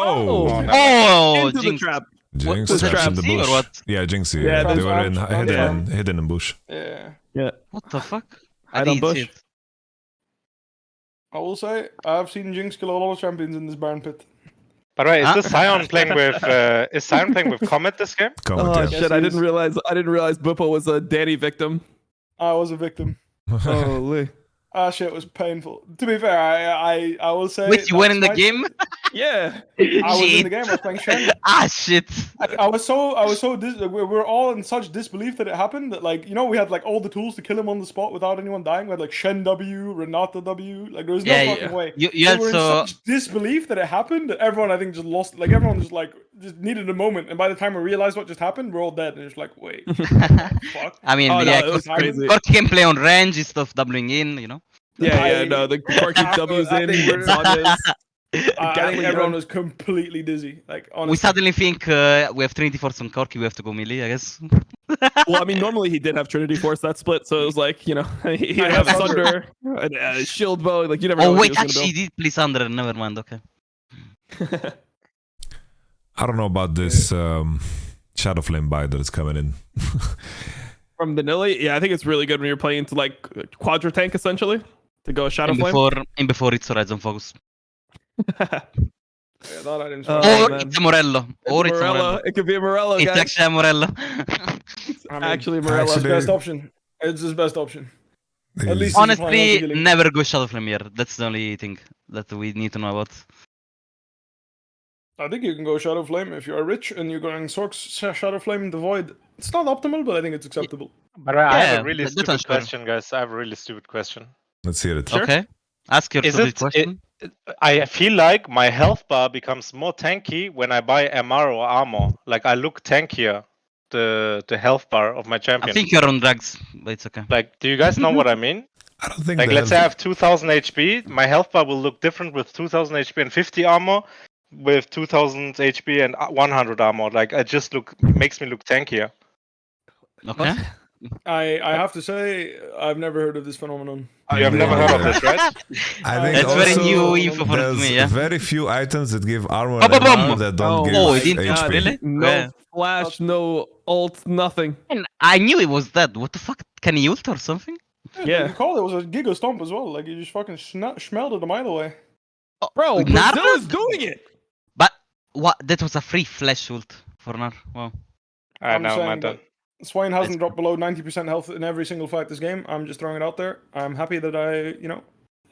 A: Oh.
D: Oh,
A: Into the
D: jinx.
A: trap.
C: Jinx
D: was it
C: traps in the
D: Jinxie or
C: bush.
D: what?
C: Yeah, Jinxie.
A: Yeah,
C: Yeah, they
B: that's
C: were in
B: traps.
C: hidden in bush.
B: Yeah.
A: Yeah.
D: What the fuck?
A: Hide on
D: didn't see
A: bush.
D: it.
B: I will say, I've seen Jinx kill a lot of champions in this Baron pit.
E: By the way, is
D: Ah.
E: this Sion playing with is Sion playing with Comet this game?
C: Comment,
A: Oh
C: yeah.
A: shit!
B: Yes,
A: I
B: he
A: didn't
B: is.
A: realize Bippo was a Danny victim.
B: I was a victim.
A: Holy.
B: Ah, shit was painful. To be fair, I will say.
D: Wait, you were in the
B: that's
D: game?
A: Yeah.
B: I was in the game. I was playing Shen.
D: Ah, shit.
B: I was so we were all in such disbelief that it happened that, like, you know, we had like all the tools to kill him on the spot without anyone dying. We had like Shen W, Renata W. Like there was no
D: Yeah,
B: fucking way.
D: You
B: We were in
D: also
B: such disbelief that it happened that everyone, I think, just lost. Like everyone just needed a moment, and by the time we realized what just happened, we're all dead. And it's like, wait, fuck.
D: I mean,
A: Oh, no,
D: yeah,
A: it was crazy.
D: Cork can play on range instead of doubling in, you know.
A: Yeah, no, the Corky W's
B: I
A: in,
B: think we're-
A: Zanya's.
B: I think
A: Gatling
B: everyone
A: gun.
B: was completely dizzy. Like honestly.
D: We suddenly think we have Trinity Force on Corky, we have to go melee, I guess.
A: Well, I mean, normally he did have Trinity Force that split, so it was like, you know, he didn't have Thunder, and Shield Bow, like you never know
D: Oh
A: what
D: wait,
A: he was
D: actually, he did play Thunder. Never mind. Okay.
A: gonna
C: I don't know about this Shadow Flame buy that is coming in.
A: From Vanilla, yeah, I think it's really good when you're playing into like Quadra Tank essentially to go Shadow
D: And
A: Flame.
D: before it's Horizon Focus.
B: Yeah, that item's
A: Oh,
B: fine.
D: Or
A: man.
D: it's a Morello. Or it's a
A: Morello.
D: Morello.
A: It could be a Morello,
D: It's
A: guys.
D: actually a Morello.
B: I mean,
A: Actually, Morello.
B: it's his
C: Actually-
B: best option. It's his best option. At
C: He's-
B: least-
D: Honestly,
B: Healing.
D: never go Shadow Flame here. That's the only thing that we need to know about.
B: I think you can go Shadow Flame if you are rich and you're going Sorks Shadow Flame the Void. It's not optimal, but I think it's acceptable.
E: But I have
D: Yeah,
E: a really
D: that one's
E: stupid
D: fair.
E: question, guys. I have a really stupid question.
C: Let's hear it.
A: Sure.
D: Okay. Ask your
E: Is
D: stupid
E: it-
D: question.
E: I feel like my health bar becomes more tanky when I buy MR or armor. Like I look tankier, the health bar of my
D: I
E: champion.
D: think you're on drugs, but it's okay.
E: Like, do you guys know what I mean?
C: I don't think
E: Like,
C: the
E: let's say I
C: health-
E: have 2000 HP, my health bar will look different with 2000 HP and 50 armor, with 2000 HP and 100 armor. Like, it just makes me look tankier.
D: Okay.
B: I have to say, I've never heard of this phenomenon.
E: You have never heard of this, right?
C: I think
D: That's very
C: also
D: new info for
C: there's
D: me, yeah.
C: very few items that give armor
D: Boom,
C: and
D: boom,
C: MR
D: boom.
C: that don't give
D: Oh, it
C: HP.
D: didn't- really?
A: No
D: Yeah.
A: flash, no ult, nothing.
D: And I knew it was that. What the fuck? Can he ult or something?
A: Yeah.
B: You call it was a Giga Stomp as well. Like, you just fucking smelled it a mile away.
A: Bro,
D: With
A: Brazil
D: Narva?
A: is doing it.
D: But what? That was a free flash ult for Nar. Wow.
E: Alright,
B: I'm
E: now
B: saying
E: mind
B: that
E: then.
B: Swain hasn't dropped below 90% health in every single fight this game. I'm just throwing it out there. I'm happy that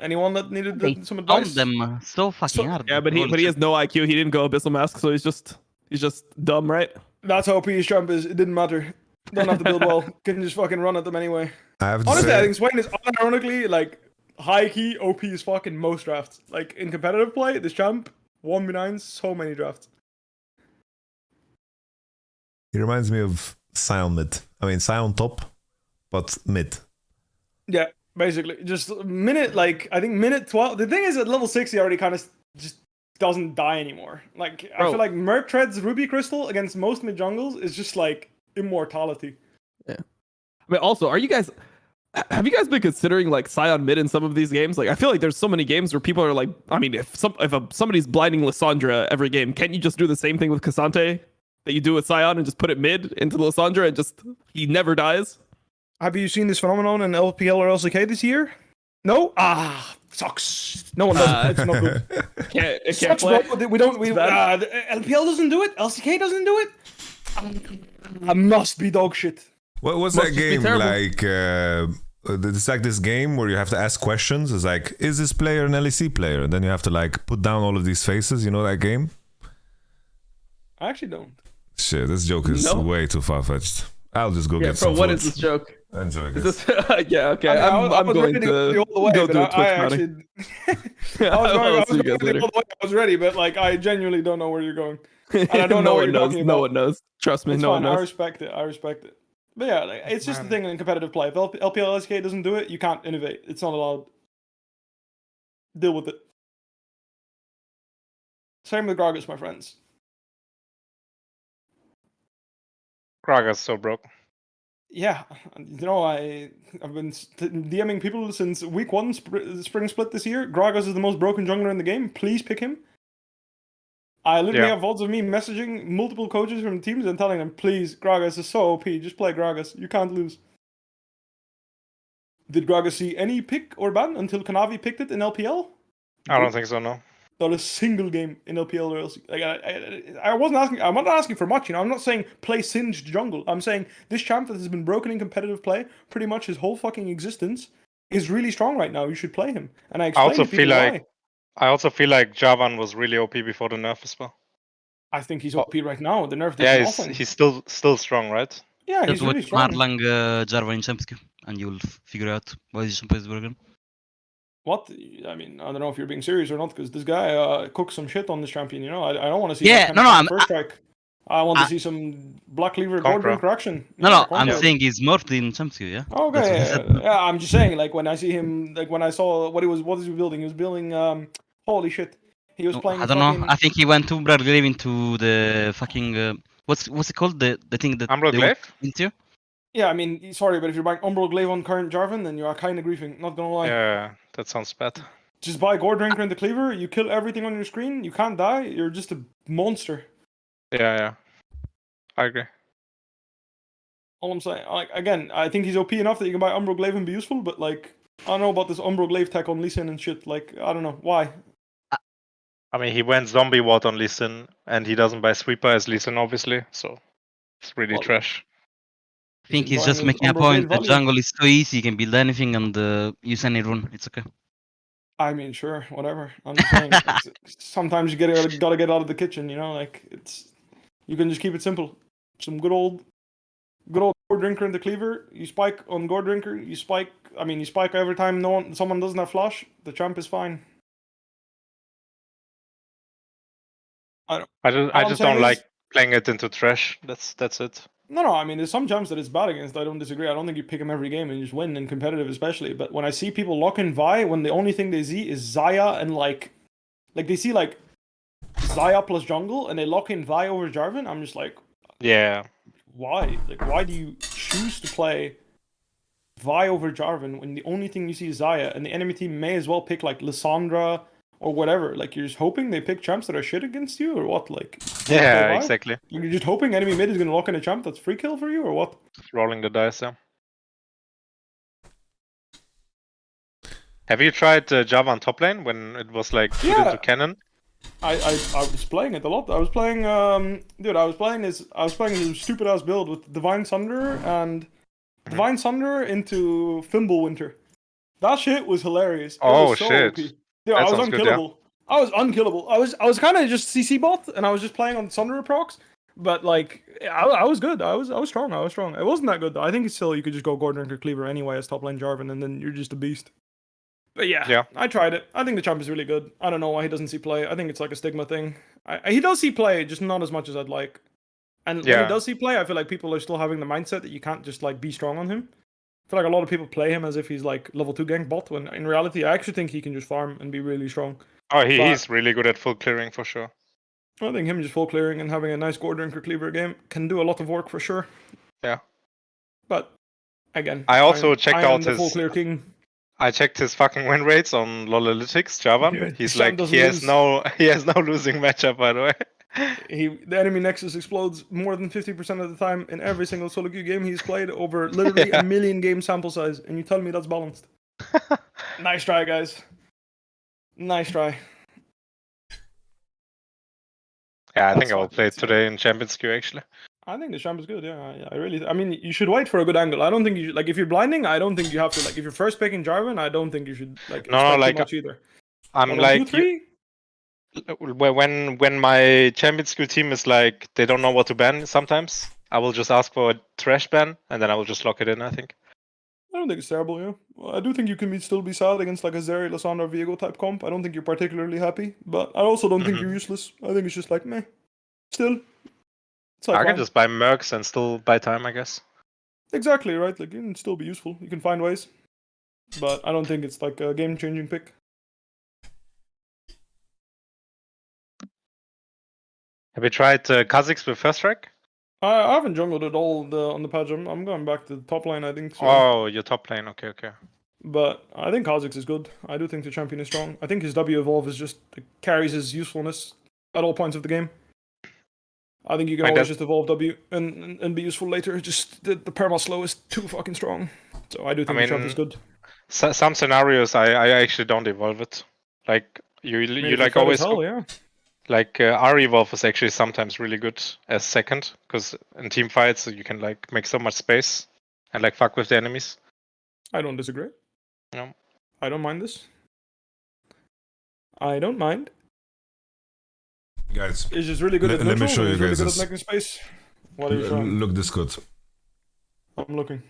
B: anyone that needed
D: They
B: some
D: found
B: advice.
D: them so fucking hard.
A: Yeah, but he has no IQ. He didn't go Abyssal Mask, so he's just dumb, right?
B: That's how OP his jump is. It didn't matter. Don't have to build well. Can just fucking run at them anyway.
C: I have to
B: Honestly, I
C: say,
B: think Swain is unironically like high key OP as fucking most drafts. Like in competitive play, this champ 1v9 so many drafts.
C: he reminds me of Sion mid. I mean, Sion top, but mid.
B: Yeah, basically just minute I think minute 12. The thing is at level 6 he already kind of just doesn't die anymore. Like I
A: Bro.
B: feel like Merc Tread's Ruby Crystal against most mid jungles is just like immortality.
A: I mean, also, have you guys been considering like Scion mid in some of these games? Like, I feel like there's so many games where people are like, I mean, if somebody's blinding Lissandra every game, can't you just do the same thing with Cassante that you do with Scion and just put it mid into Lissandra and just he never dies?
B: Have you seen this phenomenon in LPL or LCK this year? No? Ah, sucks. No one does it. It's not good.
A: It can't
B: Sucks,
A: play.
B: bro. We don't.
A: bad.
B: The LPL doesn't do it. LCK doesn't do it. I must be dog shit.
C: What was
A: Must
C: that
A: just be
C: game
A: terrible.
C: like? It's like this game where you have to ask questions. It's like, is this player an LEC player? And then you have to like put down all of these faces. You know that game?
B: I actually don't.
C: Shit, this joke is
A: No.
C: way too far fetched. I'll just go
A: Yeah,
C: get
A: bro,
C: some
A: what
C: food.
A: is this joke?
C: Enjoy,
A: Is
C: guys.
A: this? Yeah, okay.
B: I
A: I'm
B: was
A: going
B: ready
A: to
B: go all the way,
A: go
B: but
A: do a Twitch
B: I
A: counting.
B: actually. I
A: I'll
B: was
A: see you
B: going
A: guys later.
B: all the way. I was ready, but like I genuinely don't know where you're going. And I don't know
A: no
B: what
A: one
B: you're
A: knows.
B: talking
A: No
B: about.
A: one knows. Trust me,
B: It's
A: no
B: fine.
A: one
B: I
A: knows.
B: respect it. But yeah, like, it's just the thing in competitive play. If LPL LCK doesn't do it, you can't innovate. It's not allowed. Deal with it. Same with Gragas, my friends.
E: Gragas so broke.
B: Yeah, you know, I've been DMing people since week 1 spring split this year. Gragas is the most broken jungler in the game. Please pick him. I literally have VODs of me messaging multiple coaches from teams and telling them, please, Gragas is so OP, just play Gragas. You can't lose. Did Gragas see any pick or ban until Kanavi picked it in LPL?
E: I don't think so, no.
B: Not a single game in LPL or else. Like, I wasn't asking. I'm not asking for much. You know, I'm not saying play Singed jungle. I'm saying this champ that has been broken in competitive play pretty much his whole fucking existence is really strong right now. You should play him. And I explained to people why.
E: I also feel like Javan was really OP before the nerf as well.
B: I think he's OP right now. The nerf did nothing.
E: He's still strong, right?
B: Yeah, he's really strong.
D: Marlang Jarvan in Champions, and you'll figure out why this champion is broken.
B: What? I mean, I don't know if you're being serious or not, because this guy cooks some shit on this champion. You know, I don't want to see.
D: Yeah, no,
B: first strike. I want to see some Black Cleaver board drink correction.
D: No, I'm saying he's more in Champions, yeah.
B: Okay, yeah, I'm just saying, like when I see him, like when I saw what is he building? He was building. Holy shit, he was playing.
D: I don't know. I think he went too Bradglaive into the fucking what's it called? The thing that
E: Umbral Glaive?
D: Into?
B: Yeah, I mean, sorry, but if you're buying Umbral Glaive on current Jarvan, then you are kind of griefing. Not gonna lie.
E: Yeah, that sounds bad.
B: Just buy Gore Drinker and the Cleaver. You kill everything on your screen. You can't die. You're just a monster.
E: Yeah, I agree.
B: All I'm saying, like, again, I think he's OP enough that you can buy Umbral Glaive and be useful, but like, I don't know about this Umbral Glaive tech on Lee Sin and shit. Like, I don't know why.
E: I mean, he went zombie ward on Lee Sin, and he doesn't buy sweeper as Lee Sin, obviously. So it's really trash.
D: I think he's just making a point. The jungle is so easy. You can build anything and use any rune. It's okay.
B: I mean, sure, whatever. I'm just saying, sometimes you gotta get out of the kitchen, you know. Like you can just keep it simple. Some good old Gore Drinker and the Cleaver. You spike on Gore Drinker. You spike. I mean, you spike every time someone doesn't have flash. The champ is fine.
E: I just don't like playing it into trash. That's it.
B: No, I mean, there's some champs that it's bad against. I don't disagree. I don't think you pick him every game and just win in competitive, especially. But when I see people lock in Vi, when the only thing they see is Zaya and like they see like Zaya plus jungle and they lock in Vi over Jarvan, I'm just like,
E: yeah.
B: Why? Like, why do you choose to play Vi over Jarvan when the only thing you see is Zaya and the enemy team may as well pick like Lissandra or whatever? Like, you're just hoping they pick champs that are shit against you, or what? Like,
E: yeah, exactly.
B: You're just hoping enemy mid is gonna lock in a champ that's free kill for you, or what?
E: Rolling the dice, yeah. Have you tried Java on top lane when it was like put into Cannon?
B: I was playing it a lot. I was playing this stupid ass build with Divine Sunder and Divine Sunder into Fimbulwinter. That shit was hilarious.
E: Oh shit.
B: OP. Yeah, I was unkillable. Good, yeah. I was unkillable. I was kind of just CC bot, and I was just playing on Sunder procs. But like, I was good. I was strong. It wasn't that good though. I think it's still you could just go Gordon or Cleaver anyway as top lane Jarvan, and then you're just a beast. But yeah, I tried it. I think the champ is really good. I don't know why he doesn't see play. I think it's like a stigma thing. He does see play, just not as much as I'd like. And when he does see play, I feel like people are still having the mindset that you can't just like be strong on him. I feel like a lot of people play him as if he's like level 2 gank bot, when in reality I actually think he can just farm and be really strong.
E: Oh, he's really good at full clearing for sure.
B: I think him just full clearing and having a nice Gordon or Cleaver game can do a lot of work for sure.
E: Yeah.
B: But again,
E: I also checked out his
B: full clear king.
E: I checked his fucking win rates on LoLalytics, Java.
B: Yeah,
E: he's like he has no losing matchup, by the way.
B: The enemy Nexus explodes more than 50% of the time in every single solo queue game he's played over literally a million game sample size, and you tell me that's balanced. Nice try, guys. Nice try.
E: Yeah, I think I will play it today in Champions Queue actually.
B: I think the champ is good, yeah. I mean, you should wait for a good angle. I don't think you should, like, if you're blinding, I don't think you have to, like, if you're first picking Jarvan, I don't think you should, like, expect too much either.
E: I'm like, when my Champions Queue team is like, they don't know what to ban sometimes, I will just ask for a trash ban, and then I will just lock it in, I think.
B: I don't think it's terrible, yeah. Well, I do think you can still be sad against, like, a Zeri, Lissandra, Viego type comp. I don't think you're particularly happy, but I also don't think you're useless. I think it's just like, meh. Still.
E: I can just buy Mercs and still buy time, I guess.
B: Exactly, right? Like, you can still be useful. You can find ways. But I don't think it's like a game-changing pick.
E: Have you tried Kha'Zix with first strike?
B: I haven't jungled at all on the patch. I'm going back to the top lane, I think. So.
E: Oh, your top lane. Okay.
B: But I think Kha'Zix is good. I do think the champion is strong. I think his W evolve is just carries his usefulness. at all points of the game. I think you can always just evolve W and be useful later. Just the perma slow is too fucking strong. So I do think the shove is good.
E: Some scenarios I actually don't evolve it. Like you like always
B: yeah.
E: Like R evolve is actually sometimes really good as second, because in team fights you can like make so much space and like fuck with the enemies.
B: I don't disagree.
E: No.
B: I don't mind this. I don't mind.
C: Guys,
B: It's just really good at
C: let me
B: neutral.
C: show you
B: He's really
C: guys
B: good
C: this.
B: at making space. What are you showing?
C: Look this good.
B: I'm looking.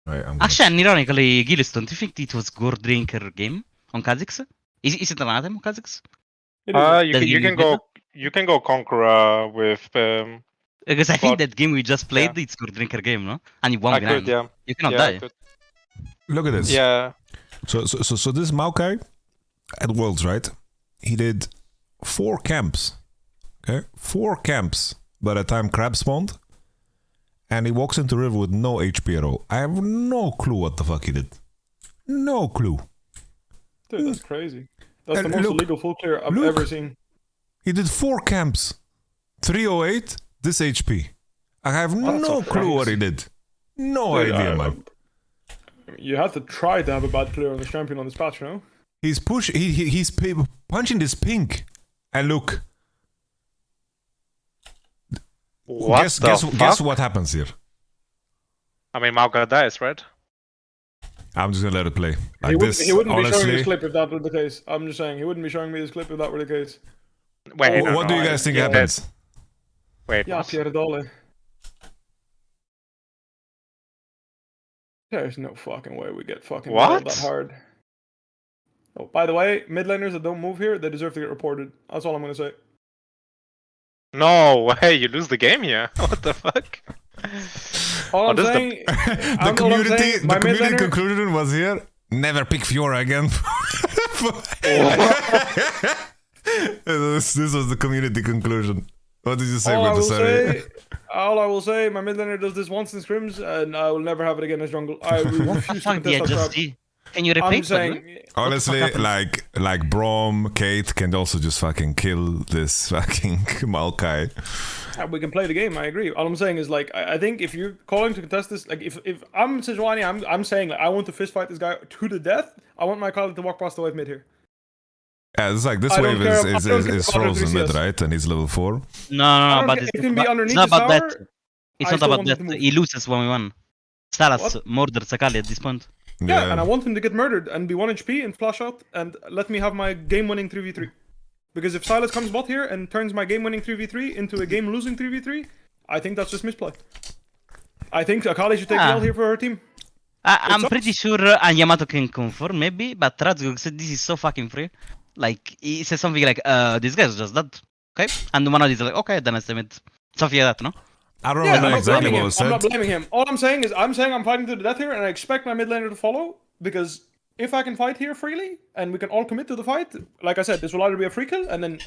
C: Right, I'm
D: Actually, and ironically, Gillis, don't you think it was Gore Drinker game on Kha'Zix? Is it an item on Kha'Zix?
E: You can go Conqueror with
D: Because I think
E: But-
D: that game we just played, it's Gore Drinker game, no? And you won
E: I
D: with
E: could,
D: 9.
E: yeah.
D: You cannot
E: Yeah, I
D: die.
E: could.
C: Look at this.
E: Yeah.
C: So this Maokai at Worlds, right? He did 4 camps. Okay? 4 camps by the time Crab spawned. And he walks into river with no HP at all. I have no clue what the fuck he did. No clue.
B: Dude, that's crazy. That's
C: And
B: the most
C: look,
B: illegal full clear I've
C: look.
B: ever seen.
C: He did 4 camps. 308, this HP. I have no clue what he did. No
B: Dude,
C: idea, man.
B: You have to try to have a bad clear on this champion on this patch, no?
C: He's punching this pink. And look. Guess what happens here.
E: I mean, Maokai dies, right?
C: I'm just gonna let it play. Like
B: He
C: this,
B: wouldn't be showing
C: honestly.
B: this clip if that were the case. I'm just saying, he wouldn't be showing me this clip if that were the case.
E: Wait,
C: What do you guys think happens?
E: Wait,
B: Yeah,
E: what?
B: Pierre Dole. There's no fucking way we get fucking
E: What?
B: that hard. Oh, by the way, mid laners that don't move here, they deserve to get reported. That's all I'm gonna say.
E: No way, you lose the game here. What the fuck?
B: All I'm
E: this is the-
B: saying,
C: The community,
B: my mid laner,
C: conclusion was here. Never pick Fiora again. this was the community conclusion. What did you say,
B: all I
C: Winter?
B: will say, my mid laner does this once in scrims, and I will never have it again as jungle. I refuse to
D: Fuck,
B: contest
D: yeah,
B: that
D: just
B: crap.
D: see. Can you repeat?
B: I'm saying,
C: Honestly, like Brom, Kate can also just fucking kill this fucking Maokai.
B: we can play the game. I agree. All I'm saying is like I think if you're calling to contest this, like if I'm Sejuani, I'm saying like I want to fist fight this guy to the death. I want my colleague to walk past the wave mid here.
C: Yeah, it's like this
B: I
C: wave
B: don't care- I
C: is
B: don't care about
C: frozen mid,
B: 3CS.
C: right? And he's level 4.
D: No, but
B: It can be
D: it's
B: underneath
D: not
B: the
D: about
B: tower.
D: that. It's
B: I
D: not
B: still
D: about
B: want him
D: that.
B: to move.
D: He loses 1v1. Salas
B: What?
D: murders Akali at this point.
B: Yeah, and I want him to get murdered and be 1 HP and flash out and let me have my game-winning 3v3. Because if Silas comes bot here and turns my game-winning 3v3 into a game-losing 3v3, I think that's just misplay. I think Akali should take the L here for her team.
D: I'm
B: sucks.
D: pretty sure Yamato can confirm, maybe, but Razgog said this is so fucking free. Like, he said something like, this guy's just that. Okay? And one of these like, okay, then I submit. Something like that, no?
C: I don't
B: Yeah,
C: know
B: I'm not
C: exactly
B: blaming
C: what
B: him.
C: was
B: I'm
C: said.
B: not blaming him. All I'm saying is I'm fighting to the death here, and I expect my mid laner to follow, because if I can fight here freely, and we can all commit to the fight, like I said, this will either be a free kill, and then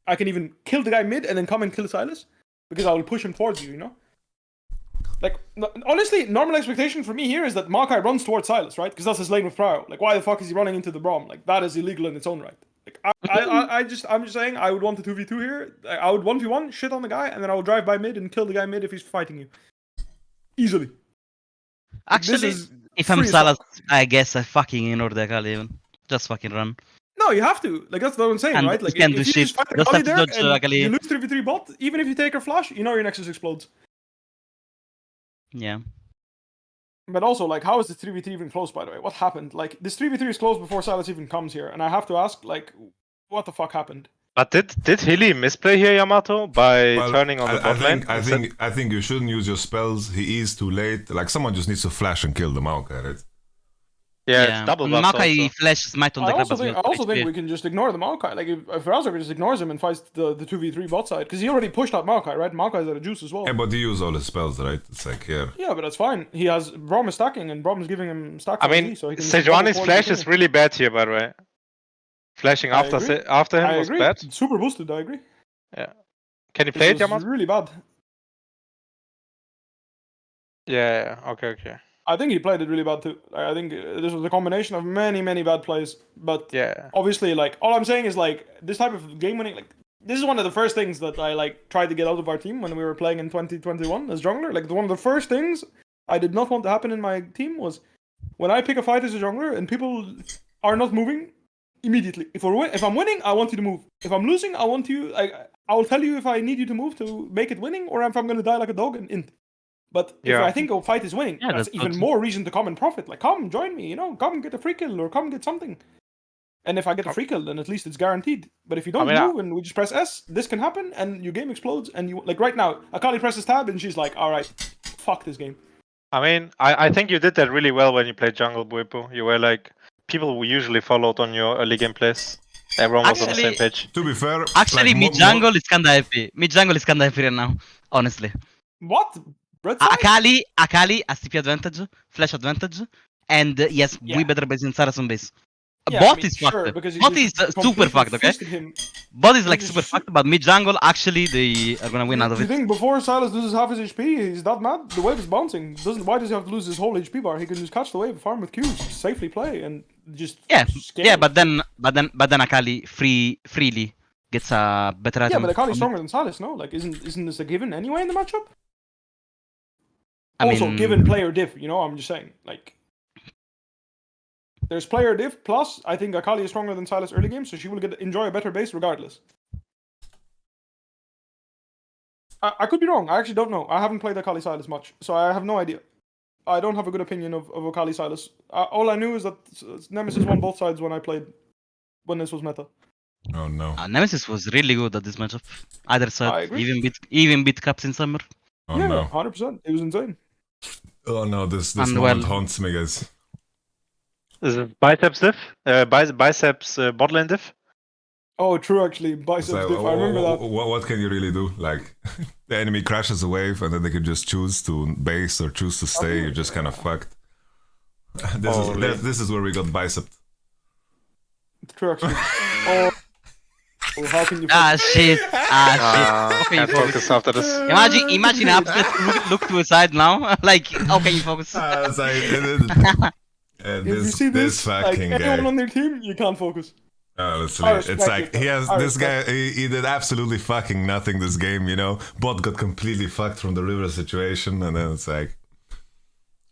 B: I can even kill the guy mid, and then come and kill Silas, because I will push him towards you, you know? Like, honestly, normal expectation for me here is that Maokai runs towards Silas, right? Because that's his lane with Prio. Like, why the fuck is he running into the Braum? Like, that is illegal in its own right. Like, I'm just saying, I would want the 2v2 here. I would 1v1, shit on the guy, and then I will drive by mid and kill the guy mid if he's fighting you. Easily.
D: Actually,
B: is
D: if I'm
B: free as
D: Salas, I guess I fucking ignore the Akali even. Just fucking run.
B: No, you have to. Like, that's what I'm saying,
D: And
B: right? Like,
D: you can't
B: if
D: do
B: you
D: shit.
B: just fight the
D: Just
B: Akali
D: have to
B: there
D: dodge
B: and
D: Akali.
B: you lose 3v3 bot, even if you take her flash, you know your Nexus explodes.
D: Yeah.
B: But also, like, how is this 3v3 even close, by the way? What happened? Like, this 3v3 is close before Silas even comes here, and I have to ask, like, what the fuck happened?
E: But did Hilly misplay here, Yamato, by
C: Well,
E: turning on the bot lane?
C: I think you shouldn't use your spells. He is too late. Like someone just needs to flash and kill the Maokai, right?
E: Yeah, it's double buff
D: Maokai
E: also.
D: flashes might on the
B: I
D: grab
B: also think we can just ignore the Maokai. Like, if Razor just ignores him and fights the 2v3 bot side, because he already pushed out Maokai, right? Maokai's out of juice as well.
C: Yeah, but he used all his spells, right? It's like here.
B: Yeah, but that's fine. He has Braum is stacking, and Braum is giving him stacks.
E: I
B: on
E: mean,
B: Z, so he can
E: Sejuani's
B: double
E: flash
B: forward
E: is really bad here, by the way. Flashing
B: I agree.
E: after him
B: I
E: was
B: agree.
E: bad.
B: Super boosted, I agree.
E: Can you play it,
B: This was
E: Yamato?
B: really bad.
E: Yeah, okay.
B: I think he played it really bad too. I think this was a combination of many bad plays. But
E: Yeah.
B: obviously, like, all I'm saying is, like, this type of game winning, like, this is one of the first things that I like tried to get out of our team when we were playing in 2021 as jungler. Like one of the first things I did not want to happen in my team was when I pick a fight as a jungler and people are not moving immediately. If I'm winning, I want you to move. If I'm losing, I want you. I will tell you if I need you to move to make it winning, or if I'm gonna die like a dog and int. But if I think a fight is winning, that's even more reason to come and profit. Like, come join me, come get a free kill or come get something. And if I get a free kill, then at least it's guaranteed. But if you don't move and we just press S, this can happen and your game explodes. And you like right now, Akali presses tab and she's like, "All right, fuck this game."
E: I mean, I think you did that really well when you played jungle, Buipo. You were like people who usually followed on your early game plays. Everyone was on the same page.
C: To be fair,
D: Actually, mid jungle is kinda happy. Mid jungle is kinda happy right now, honestly.
B: What?
D: Akali has TP advantage, flash advantage, and yes, way better base in Saracen base. Bot is fucked. Bot is super fucked, okay? Bot is like super fucked, but mid jungle actually they are gonna win out of it.
B: Do you think before Silas loses half his HP, he's that mad? The wave is bouncing. Why does he have to lose his whole HP bar? He can just catch the wave, farm with Qs, safely play, and just
D: but then Akali freely gets a better item.
B: Yeah, but Akali's stronger than Silas, no? Like, isn't this a given anyway in the matchup? Given player diff, I'm just saying, like. There's player diff, plus I think Akali is stronger than Silas early game, so she will enjoy a better base regardless. I could be wrong. I actually don't know. I haven't played Akali Silas much, so I have no idea. I don't have a good opinion of Akali Silas. All I knew is that Nemesis won both sides when this was meta.
C: Oh no.
D: Nemesis was really good at this matchup. Either side, even beat Caps in summer.
C: Oh no.
B: 100%. It was insane.
C: Oh no, this moment haunts me, guys.
E: Is it biceps diff? Biceps bot lane diff?
B: Oh, true, actually. Biceps diff. I remember that.
C: What can you really do? Like, the enemy crashes a wave and then they can just choose to base or choose to stay. You're just kind of fucked. This is where we got bicep.
B: True, actually. How can you
D: shit.
E: Can't focus after this.
D: Imagine Upset look to his side now. Like, how can you focus?
B: If you see this fucking like, anyone on their team, you can't focus.
C: It's like he has this guy. He did absolutely fucking nothing this game. Bot got completely fucked from the river situation, and then it's like,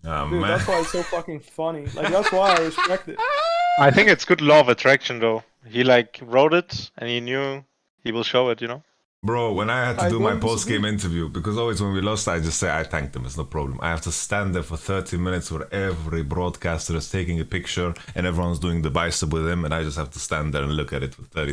C: oh
B: dude,
C: man.
B: That's why it's so fucking funny. Like that's why I respect it.
E: I think it's good law of attraction, though. He like wrote it, and he knew he will show it.
C: Bro, when I had to do my post-game interview, because always when we lost, I just say I thanked them, it's no problem. I have to stand there for 30 minutes where every broadcaster is taking a picture and everyone's doing the bicep with him, and I just have to stand there and look at it for 30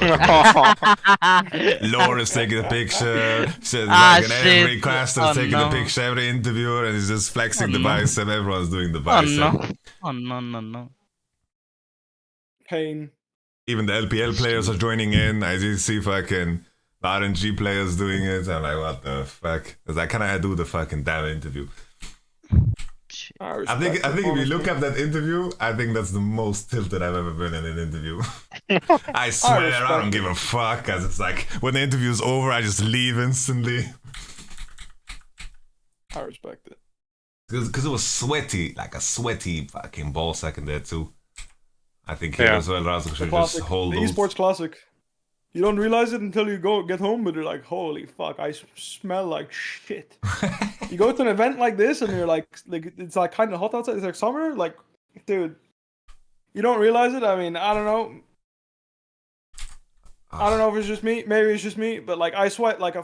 C: minutes. Laura is taking a picture, every caster is taking a picture, every interviewer, and he's just flexing the bicep, everyone's doing the bicep.
D: Oh no.
B: Pain.
C: Even the LPL players are joining in, I just see fucking... The RNG players doing it. I'm like, what the fuck? Because I kind of do the fucking damn interview. I think if you look up that interview, I think that's the most tilted I've ever been in an interview. I swear, I don't give a fuck. Because it's like, when the interview's over, I just leave instantly.
B: I respect it.
C: Because it was sweaty, like a sweaty fucking ball sack in there too. I think here as well, Razak should just hold
B: the esports classic. You don't realize it until you get home, but you're like, holy fuck, I smell like shit. You go to an event like this and you're like it's like kind of hot outside, it's like summer, like, dude, you don't realize it. I mean, I don't know. I don't know if it's just me, maybe it's just me, but like I sweat like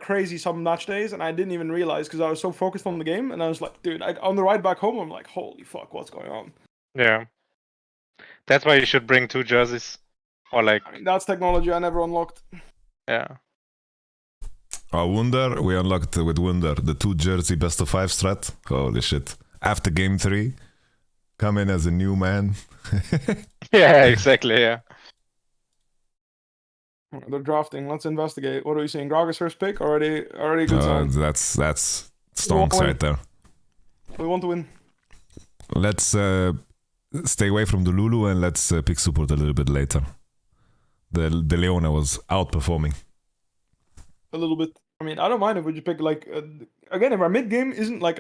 B: crazy some match days, and I didn't even realize because I was so focused on the game, and I was like, dude, on the ride back home, I'm like, holy fuck, what's going on?
E: Yeah. That's why you should bring 2 jerseys. Or like,
B: I mean, that's technology I never unlocked.
E: Yeah.
C: Wunder, we unlocked with Wunder the 2 jersey best of 5 strat. Holy shit. After game 3, come in as a new man.
E: Yeah, exactly, yeah.
B: They're drafting. Let's investigate. What are we seeing? Gragas first pick? Already good sign.
C: That's stonks right there.
B: We want to win.
C: Let's stay away from the Lulu and let's pick support a little bit later. The Leona was outperforming.
B: A little bit. I mean, I don't mind if we just pick like again, if our mid game isn't like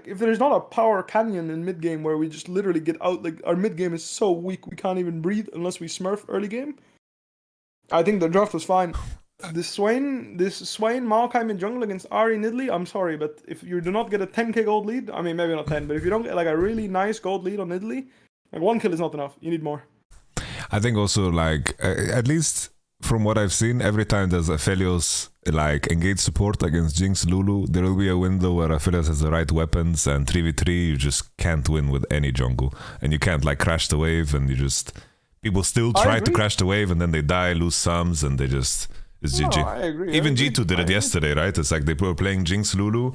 B: if there's not a power canyon in mid game where we just literally get out, like our mid game is so weak we can't even breathe unless we smurf early game. I think the draft was fine. This Swain Maokai in jungle against Ari Nidley, I'm sorry, but if you do not get a 10k gold lead, I mean maybe not 10, but if you don't get like a really nice gold lead on Nidley, like 1 kill is not enough. You need more.
C: I think also like at least from what I've seen, every time there's Aphelios like engage support against Jinx Lulu, there will be a window where Aphelios has the right weapons, and 3v3 you just can't win with any jungle, and you can't like crash the wave, and you just people still try to crash the wave and then they die, lose sums, and they just it's GG.
B: I agree.
C: Even G2 did it yesterday, right? It's like they were playing Jinx Lulu,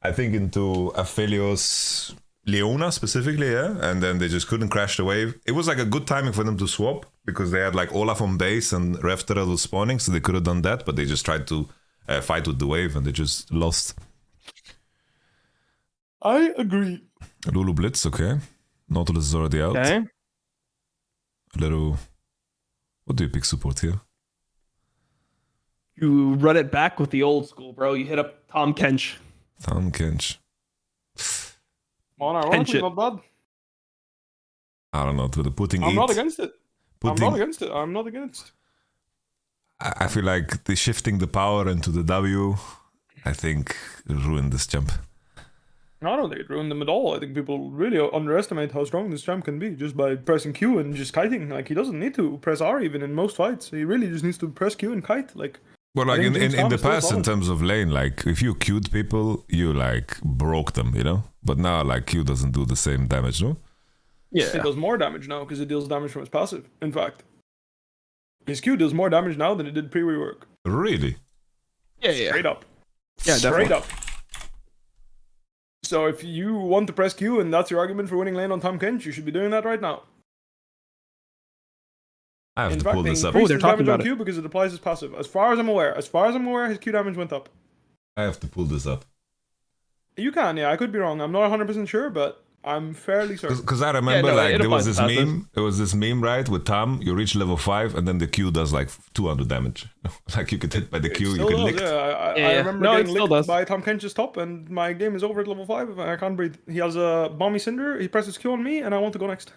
C: I think into Aphelios Leona specifically, yeah, and then they just couldn't crash the wave. It was like a good timing for them to swap because they had like Olaf on base and Refterel was spawning, so they could have done that, but they just tried to fight with the wave and they just lost.
B: I agree.
C: Lulu Blitz, okay. Nautilus is already out.
A: Okay.
C: Little. What do you pick support here?
A: You run it back with the old school, bro. You hit up Tom Kench.
C: Tom Kench.
B: Honestly, not bad.
C: I don't know. With the putting
B: I'm
C: eat,
B: not against it.
C: putting,
B: I'm not against.
C: I feel like the shifting the power into the W, I think ruined this champ.
B: I don't think it ruined them at all. I think people really underestimate how strong this champ can be just by pressing Q and just kiting. Like, he doesn't need to press R even in most fights. He really just needs to press Q and kite. Like,
C: Well, like in the past, in
B: solid.
C: terms of lane, like if you queued people, you like broke them, you know. But now, like Q doesn't do the same damage, no?
B: It does more damage now because it deals damage from its passive. In fact, his Q does more damage now than it did pre-rework.
C: Really?
A: Yeah.
B: Straight up.
A: Yeah,
B: Straight
A: definitely.
B: up. So if you want to press Q and that's your argument for winning lane on Tom Kench, you should be doing that right now.
C: I have
B: In
C: to
B: fact,
C: pull
B: they
C: this up.
B: increased
A: they're
B: his
A: talking
B: damage on
A: about
B: Q because it applies his passive. As far as I'm aware, his Q damage went up.
C: I have to pull this up.
B: You can, yeah. I could be wrong. I'm not 100% sure, but I'm fairly certain.
C: Because I remember,
A: Yeah, no,
C: like,
A: it
C: there was
A: applies
C: this
A: passive.
C: meme. There was this meme, right, with Tom. You reach level 5, and then the Q does like 200 damage. Like you get hit by the Q, you
B: Still
C: get
B: does,
C: licked.
B: yeah. I
A: Yeah.
B: remember
A: No, it
B: getting
A: still
B: licked
A: does.
B: by Tom Kench's top, and my game is over at level 5. I can't breathe. He has a Bomby Cinder. He presses Q on me, and I want to go next.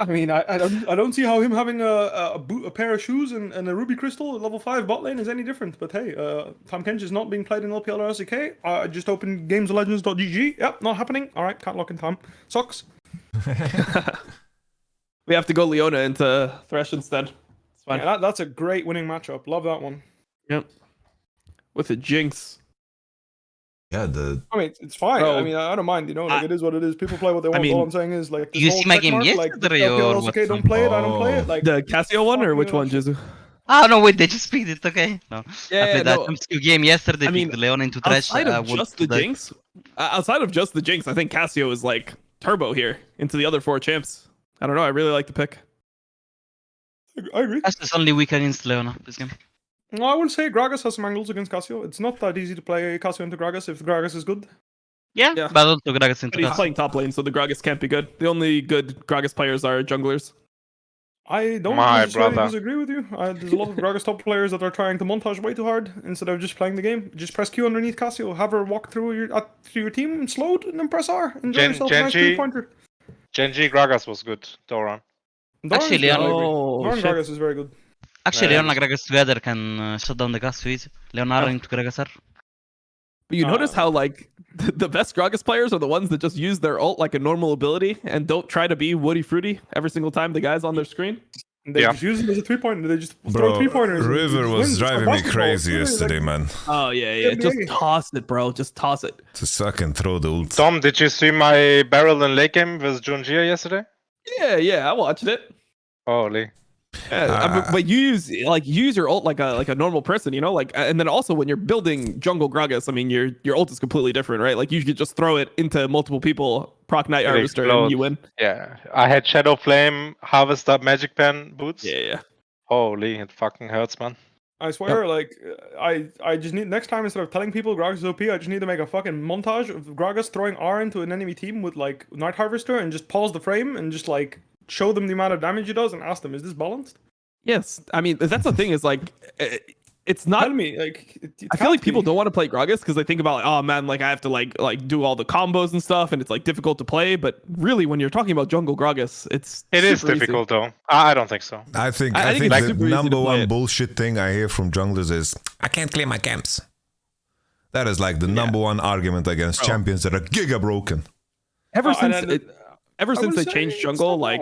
B: I mean, I don't see how him having a pair of shoes and a Ruby Crystal at level 5 bot lane is any different. But hey, Tom Kench is not being played in LPL or LCK. I just opened gamesoflegends.gg. Yep, not happening. All right, can't lock in Tom. Sucks.
A: We have to go Leona into Thresh instead. It's fine.
B: Yeah, that's a great winning matchup. Love that one.
A: Yep. With a Jinx.
C: Yeah,
B: I mean, it's fine.
A: Bro,
B: I mean, I don't mind. You know, like it is what it is. People play what they want.
A: mean,
B: All I'm saying is like. this
D: you
B: whole
D: see my
B: check
D: game
B: mark,
D: yesterday
B: like,
D: or
B: LPL,
D: what?
B: LCK, don't play it. I don't play it. Like
A: The Casio one or
B: fucking
A: which one,
B: shit.
A: Jizu?
D: Ah, no, wait, they just picked it, okay? No.
A: Yeah,
D: I played that
A: no.
D: MSQ game yesterday,
A: I mean,
D: picked Leon into Thresh.
A: Outside of
D: would
A: just the
D: like-
A: Jinx, I think Casio is like turbo here into the other 4 champs. I don't know. I really like the pick.
B: I agree.
D: Thresh is only weak against Leona this game.
B: No, I will say Gragas has some angles against Casio. It's not that easy to play Casio into Gragas if Gragas is good.
D: Yeah,
A: Yeah.
D: but also Gragas into
A: But he's
D: Thresh.
A: playing top lane, so the Gragas can't be good. The only good Gragas players are junglers.
B: I don't
E: My
B: necessarily
E: brother.
B: disagree with you. There's a lot of Gragas top players that are trying to montage way too hard instead of just playing the game. Just press Q underneath Casio, have her walk through your team, slowed, and then press R. Enjoy yourself a nice
E: Genji.
B: 3-pointer.
E: Genji Gragas was good, Doran.
D: Actually,
B: Doran
A: Oh, shit.
B: Gragas is very good.
D: Actually,
E: Yeah.
D: Leona Gragas together can shut down the Casio easy. Leonardo into Gragas are.
A: But you notice how like the best Gragas players are the ones that just use their ult like a normal ability and don't try to be Woody Fruity every single time the guy's on their screen.
B: They
E: Yeah.
B: just use it as a 3-pointer. They just throw
C: Bro,
B: 3-pointers. and
C: River
B: just
C: was
B: wins. It's like
C: driving me
B: basketball.
C: crazy
B: Yeah,
C: yesterday,
B: like,
C: man.
A: Oh yeah. Just
B: NBA.
A: toss it, bro. Just toss it.
C: To suck and throw the ult.
E: Tom, did you see my barrel and late game with Junjia yesterday?
A: Yeah. I watched it.
E: Holy.
A: But you use your ult like a normal person, you know, like, and then also when you're building jungle Gragas, I mean your ult is completely different, right? Like you could just throw it into multiple people, proc Night
E: It
A: Harvester, and
E: explodes.
A: you win.
E: Yeah, I had Shadow Flame, Harvest Up Magic Pen boots.
A: Yeah.
E: Holy, it fucking hurts, man.
B: I swear, like, I just need, next time instead of telling people Gragas is OP, I just need to make a fucking montage of Gragas throwing R into an enemy team with, like, Night Harvester and just pause the frame and just, like, show them the amount of damage he does and ask them, is this balanced?
A: Yes, I mean that's the thing is like It's not.
B: Tell me, like,
A: I feel like people don't want to play Gragas because they think about, oh man, like I have to like do all the combos and stuff, and it's like difficult to play. But really, when you're talking about jungle Gragas,
E: it is difficult though. I don't think so.
C: I think
A: it's
C: the
A: super easy to
C: number
A: play
C: one
A: it.
C: bullshit thing I hear from junglers is, I can't clear my camps. That is like the number one argument against champions that are giga broken.
A: Ever since they changed jungle, like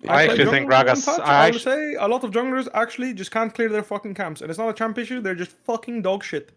E: I actually think Gragas.
B: I would say a lot of junglers actually just can't clear their fucking camps, and it's not a champ issue. They're just fucking dog shit.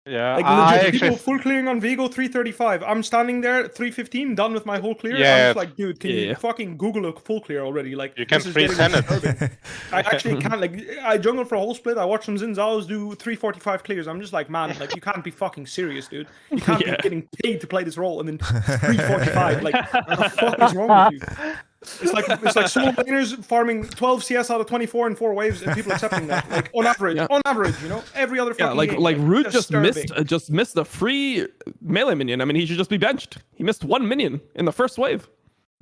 E: Yeah,
B: like legit, people full clearing on Vigo 335. I'm standing there 315, done with my whole clear.
E: Yeah.
B: I'm just like, dude, can you fucking Google a full clear already? Like,
E: you can 310 it.
B: I actually can't. Like, I jungle for a whole split. I watch some Zinzaos do 345 clears. I'm just like, man, like you can't be fucking serious, dude. You can't be getting paid to play this role and then 345. Like, what the fuck is wrong with you? It's like solo laners farming 12 CS out of 24 in 4 waves, and people accepting that. Like on average, you know, every other fucking game,
A: like Root just missed a free melee minion. I mean, he should just be benched. He missed 1 minion in the first wave.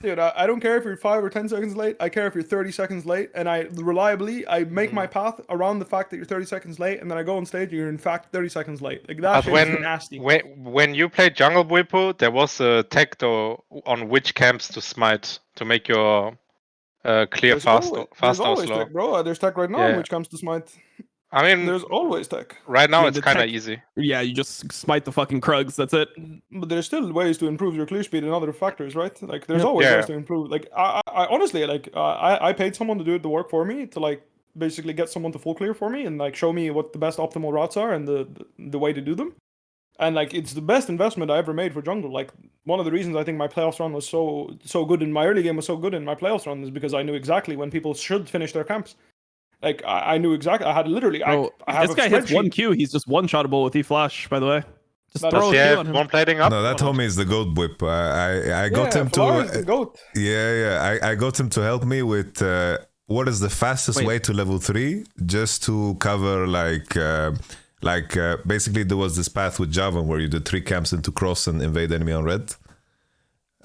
B: Dude, I don't care if you're 5 or 10 seconds late. I care if you're 30 seconds late, and I make my path around the fact that you're 30 seconds late, and then I go on stage and you're in fact 30 seconds late. Like that shit is nasty.
E: When you played Jungle Bwipo, there was a tech though on which camps to smite to make your clear fast or slow.
B: Tech, bro. There's tech right now on which camps to smite.
E: I mean,
B: there's always tech.
E: Right now, it's kind of easy.
A: Yeah, you just smite the fucking Krugs. That's it.
B: But there's still ways to improve your clear speed and other factors, right? Like, there's always ways to improve. Like, I honestly, like, I paid someone to do the work for me to, like, basically get someone to full clear for me and, like, show me what the best optimal routes are and the way to do them. And, like, it's the best investment I ever made for jungle. Like, one of the reasons I think my playoffs run was so good in my early game was so good in my playoffs run is because I knew exactly when people should finish their camps. Like, I knew exactly. I had literally.
A: Bro,
B: I have
A: this guy hits 1 Q. He's just one-shottable with E-Flash, by the way. Just throw a Q on him.
E: One plating up?
C: No, that homie is the goat whip. I got him to.
B: Goat.
C: I got him to help me with what is the fastest way to level 3, just to cover basically there was this path with Javan where you did 3 camps into cross and invade enemy on red.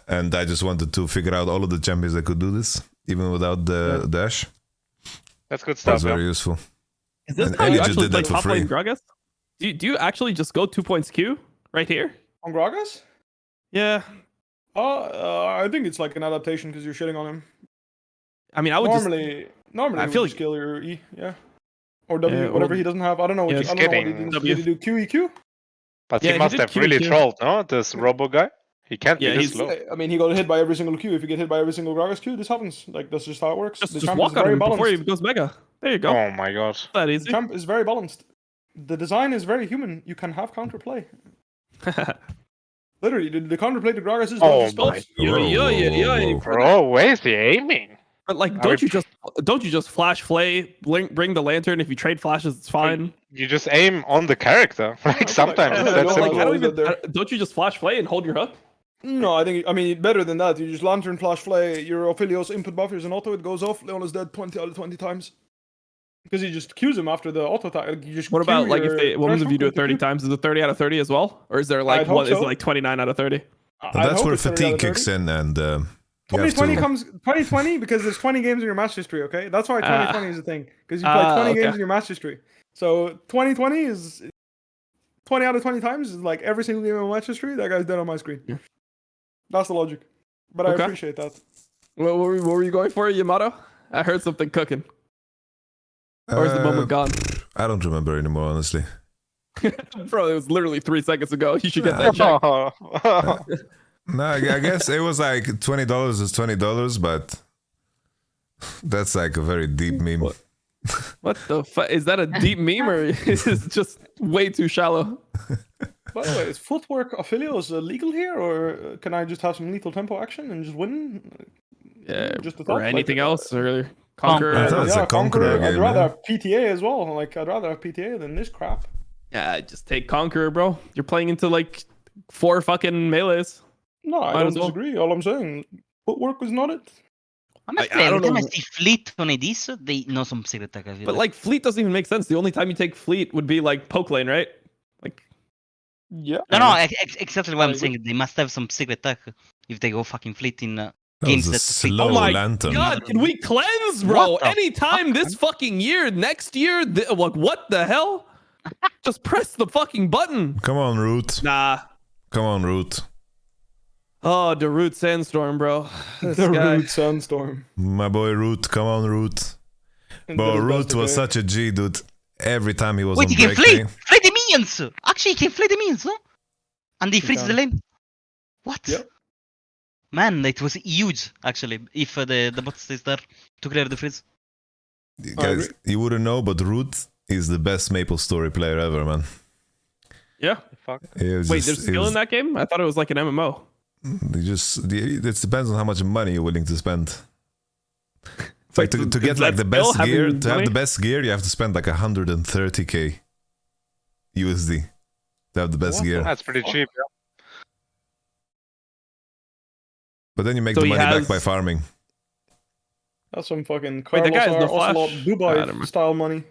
C: And I just wanted to figure out all of the champions that could do this, even without the dash.
E: That's good stuff.
C: That's very useful.
A: Is this how you actually play top lane Gragas? Do you actually just go 2 points Q right here?
B: On Gragas?
A: Yeah.
B: I think it's like an adaptation because you're shitting on him.
A: I mean, I would
B: normally I feel like kill your E, or W, whatever he doesn't have. I don't know what he did. Did he do QEQ?
E: But he must have really trolled, no? This Robo guy. He can't be this slow.
B: I mean, he got hit by every single Q. If you get hit by every single Gragas Q, this happens. Like, that's just how it works.
A: Just walk on him before he goes mega. There you go.
E: Oh my god.
A: That easy.
B: The champ is very balanced. The design is very human. You can have counterplay. Literally, the counterplay to Gragas is
E: Bro, where's he aiming?
A: But like, don't you just flash flay, bring the lantern? If you trade flashes, it's fine.
E: You just aim on the character. Like sometimes it's that simple.
A: Don't you just flash flay and hold your hook?
B: No, I mean better than that. You just lantern flash flay. Your Ophelios input buffers and auto. It goes off. Leon is dead 20 out of 20 times. Because you just Qs him after the auto attack. Like, you just
A: what about like if you do it 30 times? Is it 30 out of 30 as well, or is there like is it like 29 out of 30?
C: That's where fatigue kicks in and.
B: 2020 because there's 20 games in your match history, okay? That's why 2020 is a thing. Because you play 20 games in your match history. So 2020 is 20 out of 20 times is like every single game in my match history, that guy's dead on my screen. Yeah. That's the logic. But I appreciate that.
A: What were you going for, Yamato? I heard something cooking. Or is the moment gone?
C: I don't remember anymore, honestly.
A: Bro, it was literally 3 seconds ago. You should get that check.
C: No, I guess it was like $20 is $20, but that's like a very deep meme.
A: What the fuck? Is that a deep meme or is it just way too shallow?
B: By the way, is footwork Ophelios legal here, or can I just have some lethal tempo action and just win?
A: Yeah, just or anything else, or Conqueror.
C: I thought it's a Conqueror game.
B: I'd rather have PTA as well. Like, I'd rather have PTA than this crap.
A: Yeah, just take Conqueror, bro. You're playing into like 4 fucking melees.
B: No, I don't disagree. All I'm saying, footwork was not it.
D: Honestly, every time I see Fleet on this, they know some secret tech.
A: But like Fleet doesn't even make sense. The only time you take Fleet would be like poke lane, right? Like,
B: yeah.
D: No, exactly what I'm saying. They must have some secret tech if they go fucking Fleet in games that.
C: Slow lantern.
A: God, can we cleanse, bro? Anytime this fucking year, next year, like what the hell? Just press the fucking button.
C: Come on, Root.
A: Nah.
C: Come on, Root.
A: Oh, the Root Sandstorm, bro. This
B: The
A: guy.
B: Root Sunstorm.
C: My boy Root. Come on, Root. Bro, Root was such a G, dude. Every time he was
D: Wait,
C: on
D: he can
C: break
D: flay!
C: day.
D: Flay the minions! Actually, he can flay the minions, no? And he freezes the
B: can.
D: lane. What?
B: Yep.
D: Man, it was huge, actually, if the bot stays there to clear the freeze.
C: Guys, you wouldn't know, but Root is the best Maple Story player ever, man.
A: Yeah.
E: Fuck.
A: Wait, there's skill in that game? I thought it was like an MMO.
C: It depends on how much money you're willing to spend. It's like to get
A: is
C: like
A: that
C: the best
A: skill
C: gear,
A: having
C: to have
A: money?
C: the best gear, you have to spend like 130k USD to have the best gear.
E: That's pretty cheap. Yeah.
C: But then you make
A: So
C: the
A: he
C: money back
A: has-
C: by farming.
B: That's some fucking
A: Wait, the
B: Carlos
A: guy has no
B: Ocelot
A: flash?
B: Dubai style money.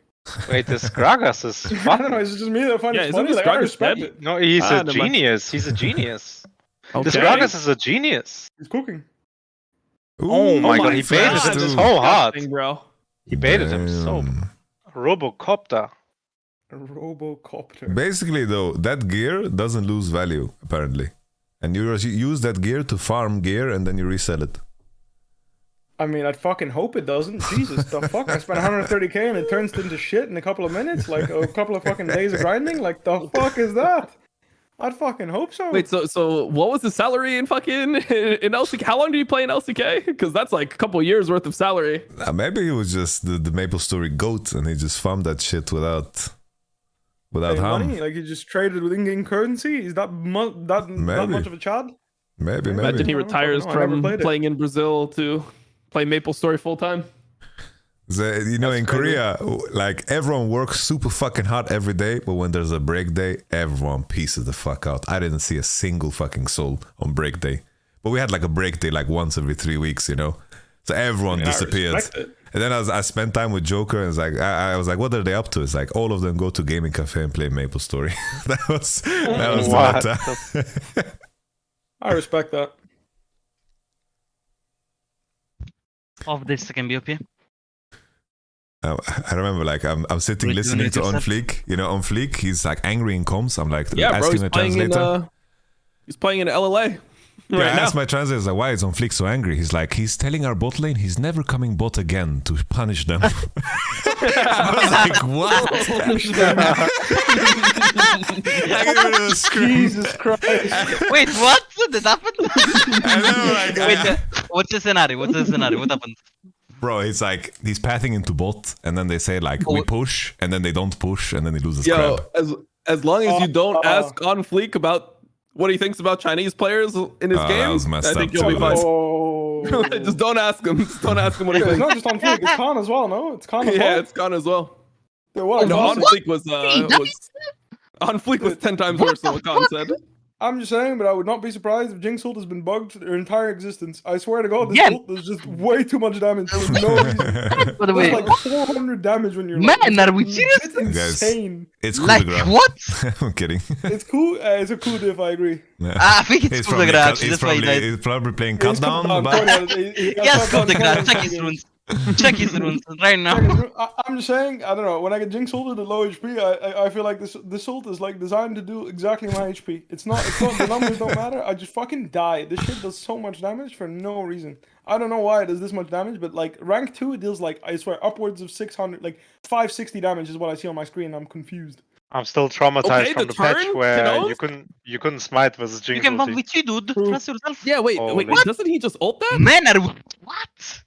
E: Wait, this Gragas is
B: I don't know, is it just me that find
A: Yeah,
B: it
A: isn't
B: funny?
A: this
B: Like, I
A: Gragas
B: respect
A: dead?
B: it.
E: No, he's a
A: never mind.
E: genius. He's a genius. This
A: Okay.
E: Gragas is a genius.
B: He's cooking.
E: Oh my god, he
C: fast
E: baited
A: God,
E: him
C: too.
E: so hard.
A: Disgusting, bro.
E: He baited him so.
C: Damn.
E: Robocopter.
B: A Robocopter.
C: Basically, though, that gear doesn't lose value, apparently. And you use that gear to farm gear and then you resell it.
B: I mean, I'd fucking hope it doesn't. Jesus, the fuck? I spent 130k and it turns into shit in a couple of minutes? Like, a couple of fucking days of grinding? Like, the fuck is that? I'd fucking hope so.
A: Wait, so what was the salary in fucking in LCK? How long did you play in LCK? Because that's like a couple years worth of salary.
C: Maybe he was just the Maple Story goat and he just farmed that shit without
B: Paying
C: harm.
B: money? Like, he just traded with in-game currency? Is that that
C: Maybe.
B: much of a chad?
C: Maybe.
A: Imagine he
B: I don't
A: retires
B: know, I never
A: from
B: played it.
A: playing in Brazil to play Maple Story full time.
C: You know, in
B: crazy.
C: Korea, like everyone works super fucking hard every day, but when there's a break day, everyone pieces the fuck out. I didn't see a single fucking soul on break day, but we had like a break day like once every 3 weeks, you know. So everyone
B: I mean, I
C: disappeared.
B: respect it.
C: And then I spent time with Joker, and it's like I was like, what are they up to? It's like all of them go to gaming cafe and play Maple Story. that was the
E: What?
C: meta.
B: I respect that.
D: Of this can be OP.
C: I remember, like, I'm sitting
D: Rejuvenate
C: listening to On
D: yourself.
C: Fleek. You know, On Fleek, he's like angry in comms. I'm like
A: Yeah, bro,
C: asking
A: he's
C: the
A: playing
C: translator.
A: he's playing in LLA
C: I
A: right now.
C: asked my translator, like, why is On Fleek so angry? He's like, he's telling our bot lane he's never coming bot again to punish them. I was like, what? I gave it a scream.
B: Jesus Christ.
D: Wait, what? That happened?
C: I know, like,
D: Wait, what's the scenario? What's the scenario? What happened?
C: bro, it's like he's pathing into bot, and then they say like we push, and then they don't push, and then he loses
A: Yo,
C: crab.
A: as long as you don't ask On Fleek about what he thinks about Chinese players in his
C: that
A: game,
C: was messed
A: I think
C: up
A: you'll be
C: too.
A: fine.
B: Oh.
A: Just don't ask him. Just don't ask him what he
B: Yeah, it's
A: thinks.
B: not just on Fleek, it's Khan as well, no? It's Khan as
A: Yeah,
B: well.
A: it's gone as well.
B: Yeah, what,
A: No, On
B: I'm
A: Fleek was On Fleek was 10 times worse than what Khan said.
B: just saying, but I would not be surprised if Jinx ult has been bugged for their entire existence. I swear to God, this
D: Yeah.
B: ult does just way too much damage for no reason.
D: By the
B: It's
D: way,
B: like 400 damage when you're
D: Man,
B: like,
D: are we serious?
B: It's insane.
C: It's cool
D: like
C: to grab.
D: what?
C: I'm kidding.
B: It's cool. It's a cool diff, I agree.
D: I think it's cool to actually.
C: he's
D: That's why he died.
C: he's probably playing
B: He's
C: cut down,
B: cut
C: but
B: down, he got
D: Yes,
B: cut
D: cool
B: down
D: to
B: 20
D: check his
B: games.
D: runes. Check his runes right now.
B: I'm just saying, I don't know. When I get Jinx ulted at low HP, I feel like this ult is like designed to do exactly my HP. It's not the numbers don't matter. I just fucking die. This shit does so much damage for no reason. I don't know why it does this much damage, but like rank 2 it deals like, I swear, upwards of 600, like 560 damage is what I see on my screen. I'm confused.
E: I'm still traumatized
A: Okay,
E: from
A: the
E: the patch
A: turn,
E: where
A: kiddos?
E: you couldn't smite versus Jinx.
D: You can bump
E: ulti.
D: with you, dude. Trust yourself.
A: Yeah, wait,
E: Holy-
A: wait, doesn't he just ult that?
D: Man, are we... what?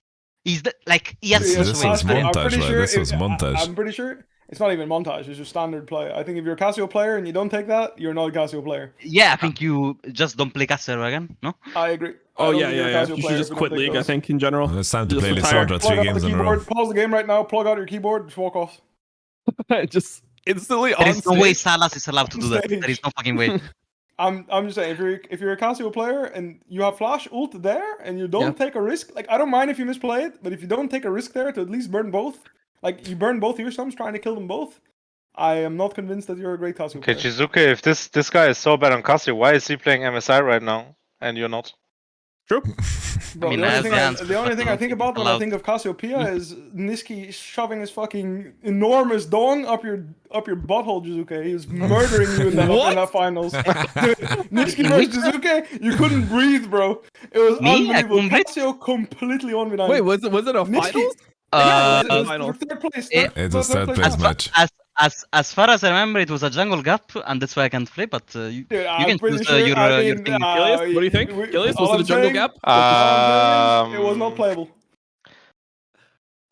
D: Is that like yes?
C: This
D: Yes,
C: was
D: wait.
C: montage,
B: I'm pretty
C: right?
B: sure
C: This was montage.
B: I'm pretty sure it's not even montage. It's just standard play. I think if you're a Casio player and you don't take that, you're not a Casio player.
D: Yeah, I think you just don't play caster again. No.
B: I agree. I
A: Oh
B: don't
A: yeah,
B: think you're a
A: yeah.
B: Casio
A: You should
B: player
A: just
B: if you
A: quit
B: don't take
A: League, I
B: those.
A: think, in general.
C: Well, it's time to
A: Just
C: play
A: retire.
C: Lissandra
B: Plug
C: 3
B: out
C: games
B: the
C: in a row.
B: keyboard, pause the game right now, plug out your keyboard, just walk off.
A: Just instantly
D: There
A: on
D: is no way
A: stage.
D: Salas is allowed to do that.
B: Stage.
D: There is no fucking way.
B: I'm just saying, if you're a Casio player and you have flash ult there and you don't take a risk, like I don't mind if you misplay it, but if you don't take a risk there to at least burn both, like you burn both your sums trying to kill them both, I am not convinced that you're a great Casio
E: Okay,
B: player.
E: Chizuke, if this guy is so bad on Casio, why is he playing MSI right now and you're not?
A: True.
B: Bro,
D: mean,
B: the
D: I
B: only
D: have
B: thing
D: the
B: I,
D: answer,
B: the only
D: but
B: thing I think about when I
D: allowed.
B: think of Cassiopeia is Niski shoving his fucking enormous dong up your butthole, Jizuke. He was murdering you in that finals. Dude, Niski versus Jizuke, you couldn't breathe, bro. It was
D: Me? I
B: unbelievable.
D: couldn't breathe?
B: Cassio completely on me.
A: Wait, was it a
B: Niski.
A: finals?
B: Yeah,
A: it was
B: it
A: finals.
B: was third place.
D: Eh,
C: It was third
B: place
C: place
B: match.
C: match.
D: As far as I remember, it was a jungle gap, and that's why I can't play. But you
B: Dude,
D: can
B: I'm pretty
D: choose
B: sure.
D: your
B: I
D: thing.
A: Gilius, what do you think? Gilius, was
B: all
A: it a
B: I'm
A: jungle
B: saying-
A: gap?
B: all I'm saying is it was not
E: Um,
B: playable.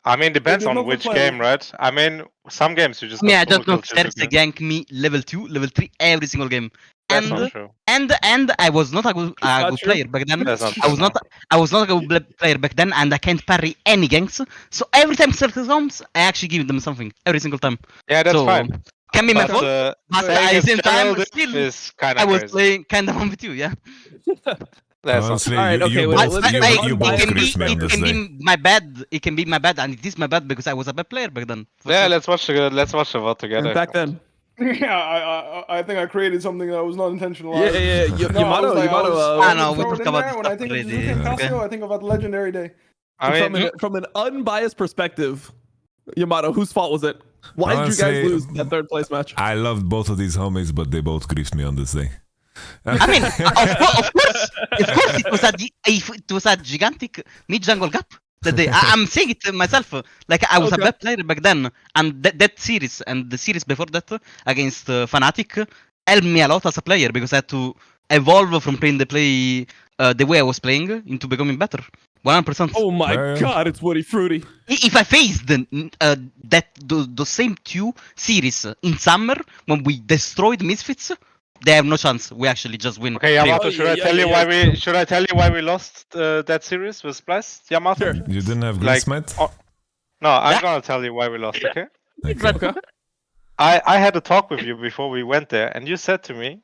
E: I mean, depends
B: did
E: on
B: not
E: which
B: play.
E: game, right? I mean, some games you just.
D: I mean, I
E: got
D: just know
E: solo kills
D: Xerxes
E: again.
D: gank me level 2, level 3 every single game.
E: That's
D: And
E: not true.
D: and I was not a good
A: not true.
D: player back then.
E: That's not
D: I was
E: true.
D: not a good player back then, and I can't parry any ganks. So every time Xerxes comes, I actually give them something every single time.
E: Yeah, that's
D: So,
E: fine.
D: Can be my
E: But
D: fault. But
E: saying
D: at the
E: it's
D: same time,
E: general diff
D: still,
E: is kind
D: I
E: of
D: was
E: crazy.
D: playing kind of on with you, yeah.
E: That's not
C: Honestly,
A: Alright,
C: you,
A: okay,
C: you
A: wait,
C: both,
A: let's get
C: you
A: on
C: both
A: biased
C: griefed me on
D: it
C: this
D: can
C: day.
D: be my bad. It can be my bad, and it is my bad because I was a bad player back then. For
E: Yeah,
D: sure.
E: let's watch the VOD together.
A: Back then.
B: Yeah, I think I created something that was not intentional.
A: Yeah. Yamato,
D: I know, we
B: throw it
D: talked
B: in
D: about
B: there.
D: this
B: When I think of
D: already,
B: Jizuke and
D: okay.
B: Cassio, I think of that legendary day.
E: I mean,
A: from an unbiased perspective, Yamato, whose fault was it? Why did you guys
C: Honestly,
A: lose that third place match?
C: I loved both of these homies, but they both griefed me on this day.
D: I mean, of course, it was a gigantic mid jungle gap that day. I'm saying it myself. Like I was a
A: Okay.
D: bad player back then, and that series and the series before that against Fnatic helped me a lot as a player because I had to evolve from playing the way I was playing into becoming better. 100%.
A: Oh my
C: Yeah.
A: god, it's Woody Fruity.
D: If I faced those same two series in summer when we destroyed Misfits, they have no chance. We actually just win.
E: okay,
D: 3-0.
E: Yamato, should I tell you why we lost that series with Splice, Yamato?
A: Sure.
C: You didn't have
E: Like,
C: Greensmite?
E: No, I'm
D: Yeah.
E: gonna tell you why we lost. Okay.
A: Okay.
E: I had a talk with you before we went there, and you said to me,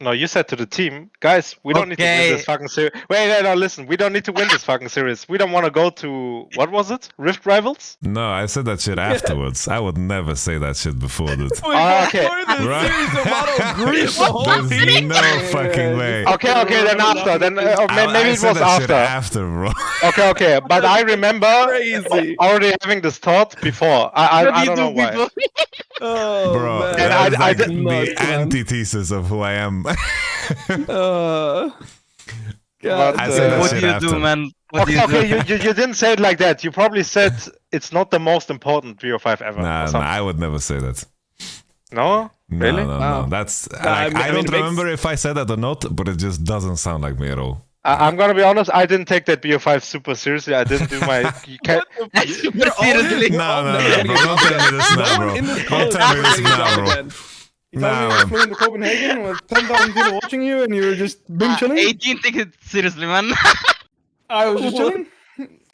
E: no, you said to the team, guys, we don't need to win this
D: Okay.
E: fucking series. Wait, no, listen, we don't need to win this fucking series. We don't want to go to what was it? Rift Rivals?
C: No, I said that shit afterwards. I would never say that shit before, dude.
E: Oh, okay.
A: Before the
C: Right.
A: series, Yamato griefed the whole
C: There's
A: team.
C: no fucking way.
E: Okay, then after, maybe
C: I
E: it
C: said
E: was
C: that shit
E: after.
C: bro.
E: Okay, but I remember
A: Crazy.
E: already having this thought before. I don't know why.
A: Oh,
C: Bro,
A: man.
C: that's
E: I
C: like
E: did-
C: the
A: nuts, man.
C: antithesis of who I am.
A: God.
C: I said that
D: What
C: shit
D: do you
C: after.
D: do, man? What do
E: Okay,
D: you do?
E: you didn't say it like that. You probably said it's not the most important VO5 ever. or
C: Nah,
E: something.
C: I would never say that.
E: No?
C: No,
E: Really?
C: no,
A: Wow.
C: no. That's
A: I
C: like,
A: mean,
C: I
A: it
C: don't
A: makes-
C: remember if I said that or not, but it just doesn't sound like me at all.
E: I'm gonna be honest. I didn't take that BO5 super seriously. I didn't do my.
D: Super seriously.
C: No, bro. Don't tell me this now, bro. Don't tell me this now, bro.
B: You told me you
C: Nah,
B: flew into Copenhagen with 10,000 people watching you and you were just being chilling?
D: 18 take it seriously, man.
B: I was just chilling?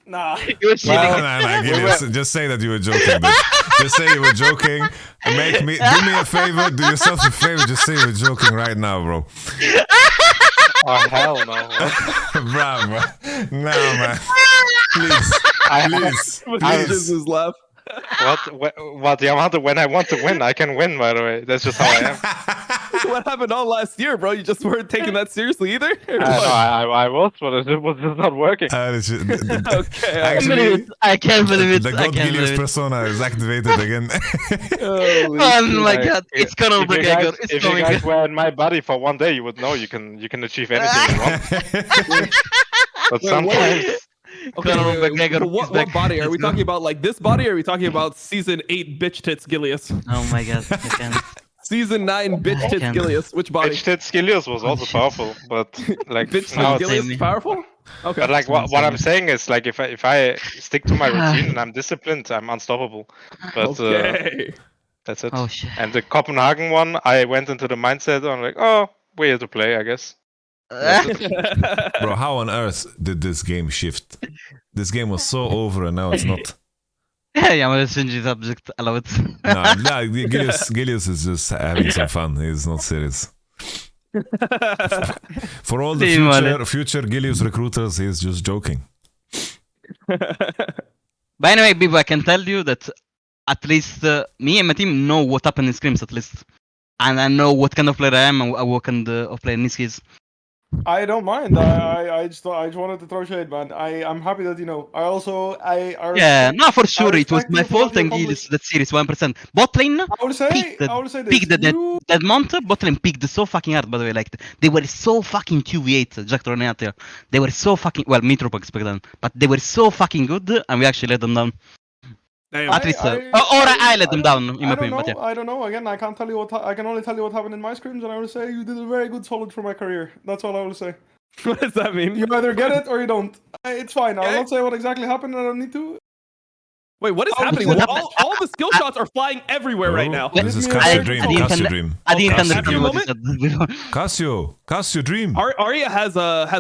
B: Nah.
D: You were chilling.
C: Nah, Gilius, just say that you were joking, dude. Just say you were joking. Do me a favor, do yourself a favor, just say you were joking right now, bro.
E: Oh hell no!
C: Bro. No, man. Please. Please.
A: Just his laugh.
E: What Yamato? When I want to win, I can win. By the way, that's just how I am.
A: What happened all last year, bro? You just weren't taking that seriously either? Or
E: No,
A: what?
E: I was, but it was just not working.
A: Okay.
C: Actually,
D: I can't believe it.
C: the
D: I
C: God
D: can't
C: Gilius
D: believe it.
C: persona is activated again.
A: Holy
D: Oh
A: shit.
D: my god,
E: If-
D: it's Conor
E: if you
D: McGregor.
E: guys-
D: It's
E: If you
D: coming.
E: guys were in my body for one day, you would know you can achieve anything you want. But
A: Wait,
E: sometimes.
A: Okay,
D: Conor McGregor
A: but
D: is
A: what
D: back.
A: body? Are we
D: Let's go.
A: talking about like this body or are we talking about season 8 bitch tits Gilius?
D: Oh my god, I can't.
A: Season 9 bitch tits
D: can't.
A: Gilius. Which body?
E: Bitch Tit Skilius was also
D: shit.
E: powerful, but like
A: Bitch
E: now
A: tits
E: it's,
A: Gilius is powerful? Okay.
E: but like what I'm saying is like if I stick to my routine and I'm disciplined, I'm unstoppable. But
A: Okay.
E: that's it.
D: Oh shit.
E: And the Copenhagen one, I went into the mindset on like, oh, we're here to play, I guess.
C: Bro, how on earth did this game shift? This game was so over and now it's not.
D: Yeah, I'm gonna change the subject. Allow it.
C: No, Gilius is just having some fun. He's not serious. For all the
D: Team
C: future Gilius recruiters, he's just joking.
D: But anyway, Bibo, I can tell you that at least me and my team know what happened in scrims at least, and I know what kind of player I am and what kind of player Niski is.
B: I don't mind. I just wanted to throw shade, man. I'm happy that you know.
D: Yeah, no, for sure, it was
B: respect
D: my
B: you for what
D: fault
B: you
D: and
B: accomplished.
D: that series 1%. Bot lane
B: I would say
D: peaked
B: this.
D: that month. Bot lane peaked so fucking hard, by the way. Like, they were so fucking 2v8, Jack Tornado. They were so fucking, well, Metropox back then, but they were so fucking good, and we actually let them down.
A: Damn.
D: At least, I let them down, in my opinion, but yeah.
B: I don't know. Again, I can't tell you I can only tell you what happened in my scrims, and I would say you did a very good solid for my career. That's all I will say.
A: What does that mean?
B: You either get it or you don't. It's fine. I'll
A: Okay.
B: not say what exactly happened. I don't need to.
A: Wait, what is happening?
D: what
A: All the skill shots are flying everywhere right now.
C: This is
B: I-
C: Casio
B: I
C: Dream.
B: didn't
C: Casio Dream.
D: I didn't
C: Casio
D: understand
C: Dream.
D: what you said.
C: Casio Dream.
A: Arya has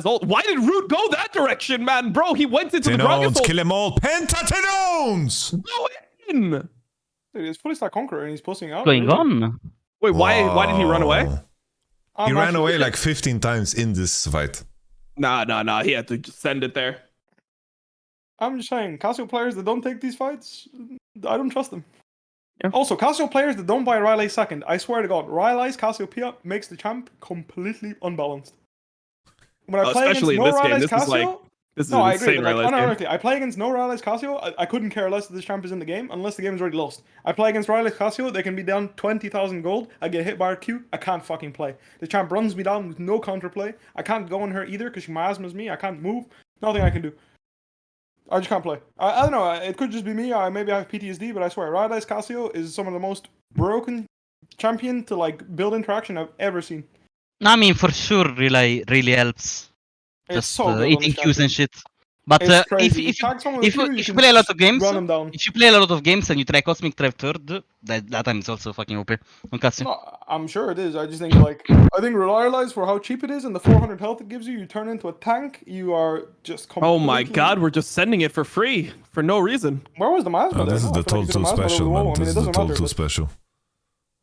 A: ult. Why did Root go that direction, man? Bro, he went into the Gragas
C: Tenons,
A: ult.
C: kill them all. Pentatenones!
A: Go in.
B: Dude, he's fully stack Conqueror and he's pushing out.
D: Going
B: really.
D: on?
A: Wait, why did he run away?
C: Wow. He
B: I'm
C: ran
B: actually-
C: away like 15 times in this fight.
A: Nah. He had to just send it there.
B: I'm just saying, Casio players that don't take these fights, I don't trust them.
A: Yeah.
B: Also, Casio players that don't buy Riley second, I swear to God, Riley's Cassiopeia makes the champ completely unbalanced. When I play
A: Especially in
B: against
A: this
B: no
A: game.
B: Riley's
A: This is like
B: Casio,
A: this is
B: no,
A: an
B: I agree.
A: insane
B: But like,
A: Riley's game.
B: unironically, I play against no Riley's Casio. I couldn't care less that this champ is in the game unless the game is already lost. I play against Riley's Casio. They can be down 20,000 gold. I get hit by her Q. I can't fucking play. The champ runs me down with no counterplay. I can't go on her either because she miasmas me. I can't move. Nothing I can do. I just can't play. I don't know. It could just be me. Maybe I have PTSD, but I swear, Riley's Casio is some of the most broken champion to like build interaction I've ever seen.
D: I mean, for sure, really helps.
B: It's
D: Just
B: so good on
D: eating
B: this
D: Qs
B: champion.
D: and shit. But
B: It's
D: if
B: crazy.
D: if
B: Tag someone with
D: if
B: Q,
D: you
B: can
D: play a lot of games,
B: run him down.
D: if you play a lot of games and you try Cosmic Drive third, that time is also fucking OP on Casio.
B: No, I'm sure it is. I just think I think realize for how cheap it is and the 400 health it gives you, you turn into a tank. You are just completely...
A: Oh my god, we're just sending it for free for no reason.
B: Where was the miasma?
C: Oh,
B: there?
C: this is
B: No, I
C: the
B: feel like
C: Total
B: you
C: 2
B: took the miasma
C: special,
B: over the wall.
C: man.
B: I mean,
C: This
B: it
C: is the
B: doesn't
C: Total
B: matter,
C: 2
B: but-
C: special.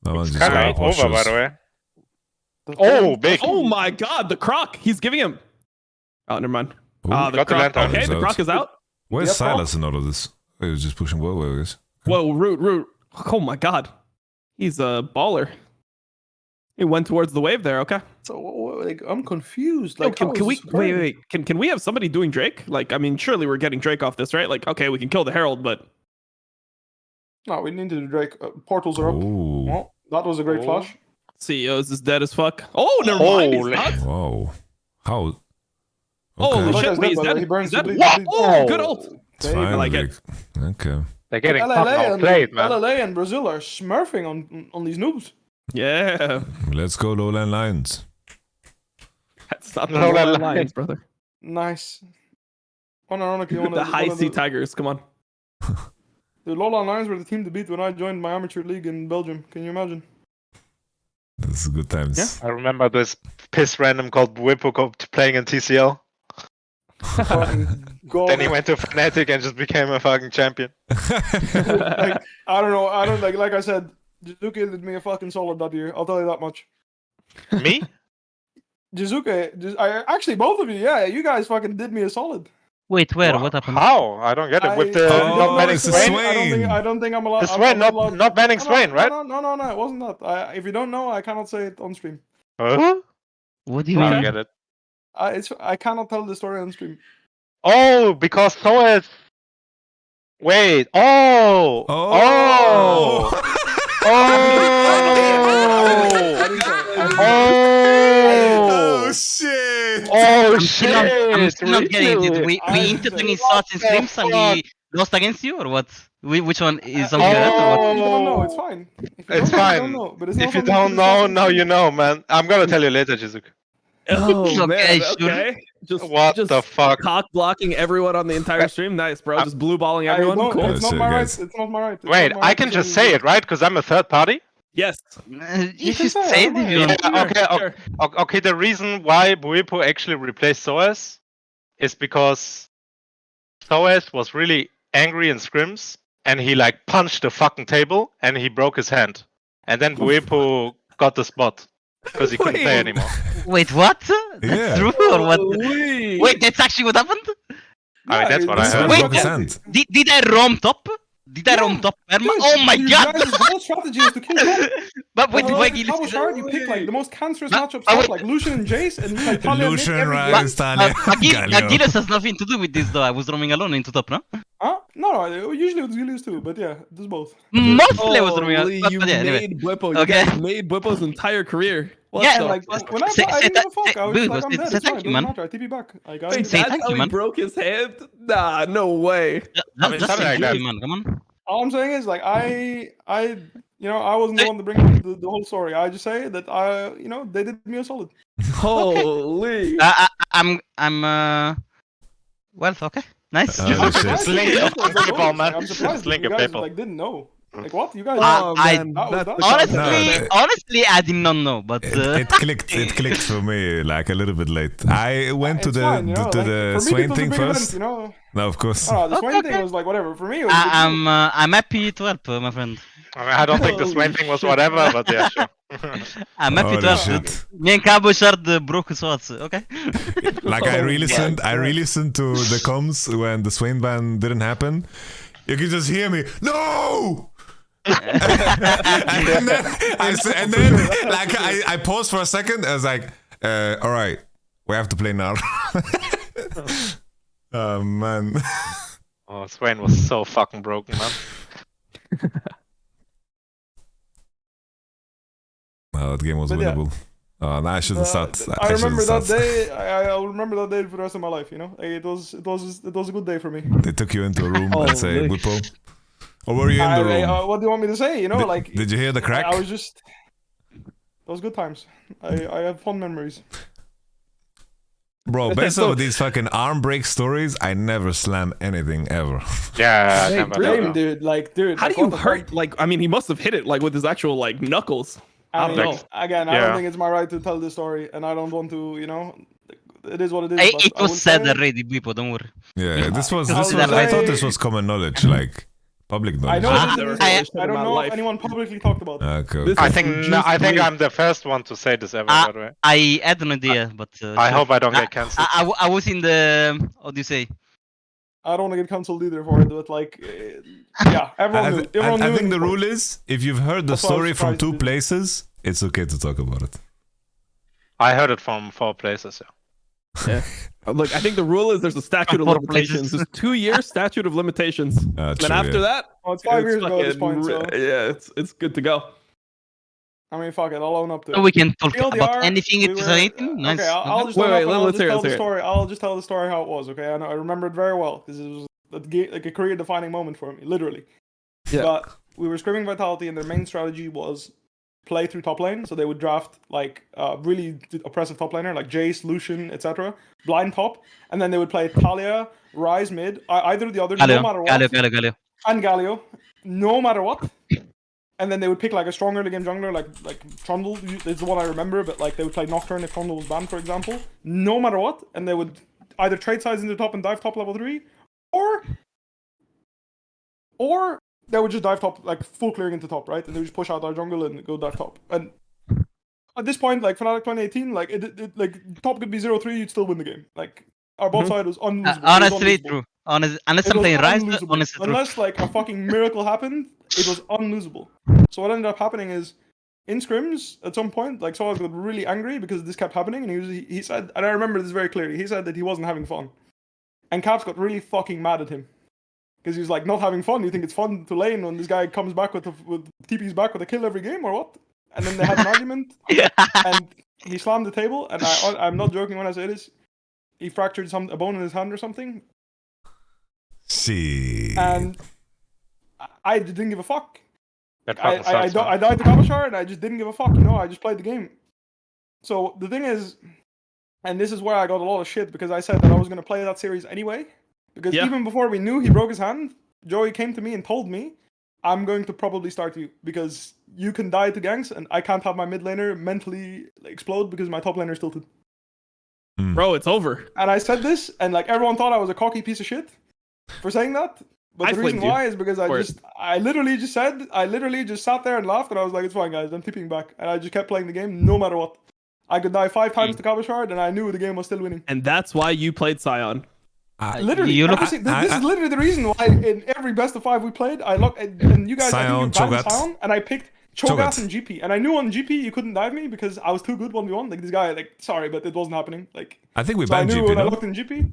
C: That one's
E: It's
C: just
E: kind of
C: gonna
E: over, by
C: push
E: the way.
B: The-
E: Big.
A: Oh my god, the Croc. He's giving him. Oh, never mind. Ah, the
E: got the
A: Croc.
E: lantern.
A: Okay,
C: He's
A: the
C: out.
A: Croc is out.
C: Where's
B: Yep,
C: Silas in all of this? He was just pushing well, I guess.
A: Whoa, Root. Oh my god. He's a baller. He went towards the wave there, okay.
B: So like, I'm confused.
A: Yo,
B: Like, how
A: can
B: is
A: we
B: this going?
A: wait? Can we have somebody doing Drake? Like, I mean, surely we're getting Drake off this, right? Like, okay, we can kill the Herald, but
B: No, we need to do Drake. Portals are up.
C: Oh,
B: Well, that was a great
E: Oh.
B: flash.
A: CEOs is dead as fuck. Oh, never mind. He's
E: Holy-
A: not.
C: wow. How?
A: Holy
C: Okay.
A: shit,
B: Like I
A: wait, he's
B: said,
A: dead.
B: he burns
A: He's dead.
B: the bleed,
A: What?
B: the bleed.
A: Oh, good ult.
C: It's
B: Okay,
C: fine,
A: I like it.
C: Vic. Okay.
E: They're getting fucking
B: LLA
E: outplayed,
B: and
E: man.
B: LLA and Brazil are smurfing on these noobs.
A: Yeah.
C: Let's go Lowland Lions.
A: That's not the
E: No,
A: Lowland
E: that line.
A: Lions, brother.
B: Nice. Unironically,
A: The high sea tigers. Come on.
B: The Lowland Lions were the team to beat when I joined my amateur league in Belgium. Can you imagine?
C: This is good times.
E: I remember this piss random called Whippo playing in TCL.
B: Fucking God.
E: Then he went to Fnatic and just became a fucking champion.
B: Like, I don't know. I don't like I said, Jizuke did me a fucking solid that year. I'll tell you that much.
E: Me?
B: Jizuke, actually both of you, yeah, you guys fucking did me a solid.
D: Wait, where?
E: Wow.
D: What happened?
E: How? I don't get it. With the
B: if you
C: Oh,
B: don't know
E: not banning
C: it's a
B: Swain,
E: Swain?
C: Swain.
B: I don't think I'm allowed.
E: The Swain, not banning Swain, right?
B: No, it wasn't that. If you don't know, I cannot say it on stream.
E: Huh?
D: What do you
E: I
D: mean?
E: don't get it.
B: I cannot tell the story on stream.
E: Oh, because so is. Wait. Oh. Oh. Oh.
C: Oh shit!
E: Oh
D: I'm
E: shit!
D: still not getting it.
E: Really?
D: We entertaining thoughts in streams and we lost against you, or what? Which one is something
E: Oh.
D: like that, or what?
B: If you don't know, it's fine. If you
E: It's
B: don't know,
E: fine.
B: you don't know, but it's not
E: If you
B: something
E: don't
B: to
E: know,
B: discuss on
E: now
B: stream.
E: you know, man. I'm gonna tell you later, Jizuke.
A: Oh
D: Okay,
A: man.
D: sure.
A: Okay. Just
E: What
A: just
E: the fuck?
A: cock blocking everyone on the entire stream. Nice, bro. Just blue balling
B: I
A: everyone.
B: don't-
A: Cool.
B: It's not
C: That's it,
B: my right.
C: guys.
B: It's not my right. It's
E: Wait,
B: not my
E: I
B: right
E: can
B: to
E: just say it, right? Because I'm a third party.
A: Yes.
D: You
B: can
D: just
B: say it,
D: say
B: I
D: it
B: don't
D: if you
B: mind.
D: want.
E: Yeah, okay,
A: Sure.
E: okay. The reason why Buipo actually replaced Soas is because Soas was really angry in scrims and he like punched the fucking table and he broke his hand. And then Buipo got the spot because he couldn't play
A: Wait.
E: anymore.
D: Wait, what? That's
C: Yeah.
D: true, or what?
A: Holy.
D: Wait, that's actually what happened?
E: I mean, that's what I
B: it's-
E: heard.
D: Wait,
C: Broke his hand.
D: Did I roam top? Did I on top perma?
B: Dude,
D: Oh my
B: your
D: god!
B: guys' whole strategy is to kill top.
D: But wait, why
B: How was hard? You pick like the most cancerous matchups
D: but
B: top,
D: wait.
B: like Lucian and Jace, and you play Talia mid
C: Lucian,
B: every game.
C: Rise, Talia, Galio.
D: Gilius has nothing to do with this though. I was roaming alone into top, no?
B: Huh? No, usually it's Gilius too, but yeah, it does both.
D: Mostly I was roaming alone.
A: Holy, you
D: But yeah, anyway.
A: made Blippo.
D: Okay.
A: You guys made Blippo's entire career. What
D: Yeah,
A: the
B: Like
A: fuck?
B: when I
D: Say-
B: didn't give a fuck. I was
D: dude,
B: like, I'm
D: say-
B: dead.
D: say
B: It's
D: thank
B: fine.
D: you,
B: Doesn't
D: man.
B: matter. I TP back. Like, I
A: Wait,
B: don't
D: say
B: give a
A: that's
D: thank
A: how
D: you,
A: he
D: man.
A: broke his hand? Nah, no way.
E: I mean,
D: Just
E: something
D: say
E: like
D: thank
E: that.
D: you, man. Come on.
B: All I'm saying is like I I wasn't the one to bring the whole story. I just say that they did me a solid.
A: Holy.
D: I'm well, okay. Nice.
C: Oh, shit.
E: Slink of basketball, man.
B: I'm surprised
E: Slink
B: you
E: of
B: guys
E: people.
B: like didn't know. Like what? You guys?
A: Oh,
D: I-
A: man.
B: that was
A: that's
B: that.
A: the
D: honestly,
A: content.
C: No,
D: honestly, I did not know, but
C: It clicked. It clicked for me like a little bit late. I went to
B: It's
C: the
B: fine, you know,
C: to
B: like,
C: the
B: for me,
C: Swain
B: it was a
C: thing
B: big
C: first.
B: event, you know.
C: No, of course.
B: Oh, the
D: Okay,
B: Swain thing
D: okay.
B: was like whatever. For me, it was a big deal.
D: I'm happy to help, my friend.
E: I mean, I don't think the Swain
A: Holy
E: thing was
A: shit.
E: whatever, but yeah, sure.
D: I'm happy to
C: Holy
D: help.
C: shit.
D: Me and Cabo shared the broken swords, okay?
C: Like I
A: Oh
C: re-listened,
A: my
C: I
A: God.
C: re-listened to the comms when the Swain ban didn't happen. You could just hear me, no! and then like I paused for a second. I was like, all right, we have to play now. Oh man.
E: Oh, Swain was so fucking broken, man.
C: Oh, that game was
B: But yeah.
C: winnable. Oh, no, I shouldn't start.
B: I remember that day. I'll remember that day for the rest of my life. You know, it was a good day for me.
C: They took you into a room and say,
A: Holy.
C: Whippo. Or were you in the room?
B: What do you want me to say? You know,
C: Did-
B: like
C: did you hear the crack?
B: I was just. Those good times. I have fond memories.
C: Bro, based
A: So-
C: on these fucking arm break stories, I never slam anything ever.
E: Yeah, I
A: Hey,
E: never
A: Graham,
E: know.
B: Dude, dude.
A: How
B: like,
A: do you
B: what the
A: hurt?
B: fuck?
A: Like, I mean, he must have hit it like with his actual like knuckles.
B: I
A: I don't
B: mean,
A: know.
B: again, I
E: Yeah.
B: don't think it's my right to tell this story, and I don't want to. You know, it is what it is.
D: It
B: but I
D: was
B: will
D: said
B: say-
D: already, Bipo, don't worry.
C: Yeah, this was.
B: I
C: This
B: would
C: was. I thought
B: say-
C: this was common knowledge, like public
B: I
C: knowledge.
B: know
A: Ah,
B: this
A: never
B: is
A: heard
B: I,
A: this shit
B: I
A: in
B: don't
A: my
B: know
A: life.
B: if anyone publicly talked about it.
C: Okay.
A: This
E: I
A: is
E: think
A: juicy
E: I think
A: meat.
E: I'm the first one to say this ever.
D: Ah,
E: By the way,
D: I had an idea, but
E: I
D: sure.
E: hope I don't get cancelled.
D: I was in the what do you say?
B: I don't want to get cancelled either for it, but like, yeah, everyone knew. Everyone
C: I
B: knew
C: think
B: in
C: the
B: sport.
C: rule is if you've heard the
B: That's why I was
C: story from
B: surprised
C: two
B: you didn't.
C: places, it's okay to talk about it.
E: I heard it from 4 places. Yeah.
A: Look, I think the rule is there's a statute of
D: Four
A: limitations.
D: places.
A: There's 2 years statute of limitations.
C: True,
A: Then after
C: yeah.
A: that,
B: Oh, it's 5
A: it's
B: years ago at this
A: fucking
B: point, so
A: yeah, it's good to go.
B: I mean, fuck it, I'll own up to it.
D: So we can talk
B: TLDR,
D: about anything
B: we
D: it is
B: were-
D: anything. Nice.
B: Okay, I'll just
A: Wait,
B: own
A: wait,
B: up and I'll
A: let's
B: just
A: hear it,
B: tell the
A: let's hear it.
B: story. I'll just tell the story how it was, okay? And I remember it very well because it was like a career-defining moment for me, literally.
A: Yeah.
B: But we were scrimming Vitality, and their main strategy was play through top lane. So they would draft like really oppressive top laner like Jace, Lucian, etc. Blind top, and then they would play Talia, Ryze mid, either the other, no matter what,
D: Galio.
B: and Galio, no matter what. And then they would pick like a strong early game jungler, like Trundle. It's the one I remember, but like they would play Nocturne if Trundle was banned, for example. No matter what, and they would either trade sides into top and dive top level 3, or they would just dive top, like full clearing into top, right? And they would just push out our jungle and go dive top. And at this point, like Fnatic 2018, like it like top could be 0-3, you'd still win the game. Like our bot side was unlosable. It was
D: Honestly,
B: unlosable.
D: true. Unless
B: It
D: I'm
B: was
D: playing Rise,
B: unlosable.
D: honestly, true.
B: Unless like a fucking miracle happened, it was unlosable. So what ended up happening is, in scrims, at some point, like Soaz got really angry because this kept happening, and he said, and I remember this very clearly, he said that he wasn't having fun. And Caps got really fucking mad at him. Because he was like, not having fun, you think it's fun to lane when this guy comes back with TP's back with a kill every game, or what? And then they had an argument, and he slammed the table, and I'm not joking when I say this, he fractured a bone in his hand or something,
C: See.
B: and I didn't give a fuck.
E: That fucking sucks, man.
B: I died to Kabashar and I just didn't give a fuck, you know, I just played the game. So the thing is, and this is where I got a lot of shit, because I said that I was going to play that series anyway, because
A: Yeah.
B: even before we knew he broke his hand, Joey came to me and told me, I'm going to probably start you, because you can die to ganks, and I can't have my mid laner mentally explode because my top laner is tilted.
A: Bro, it's over.
B: And I said this, and like everyone thought I was a cocky piece of shit for saying that. But
A: I
B: the reason
A: flamed you
B: why is because
A: for it.
B: I literally just sat there and laughed, and I was like, it's fine, guys, I'm tipping back. And I just kept playing the game no matter what. I could die 5 times to Kabashard, and I knew the game was still winning.
A: And that's why you played Scion.
B: Literally,
D: you look.
B: this is literally the reason why in every best of 5 we played, I looked and you guys, I think you banned Sion, and I picked Cho'Gath and GP, and I knew on GP you couldn't dive me because I was too good 1v1. Like this guy, like sorry, but it wasn't happening. Like
C: I think we
B: so I
C: banned
B: knew
C: GP.
B: when I
C: No?
B: looked in GP,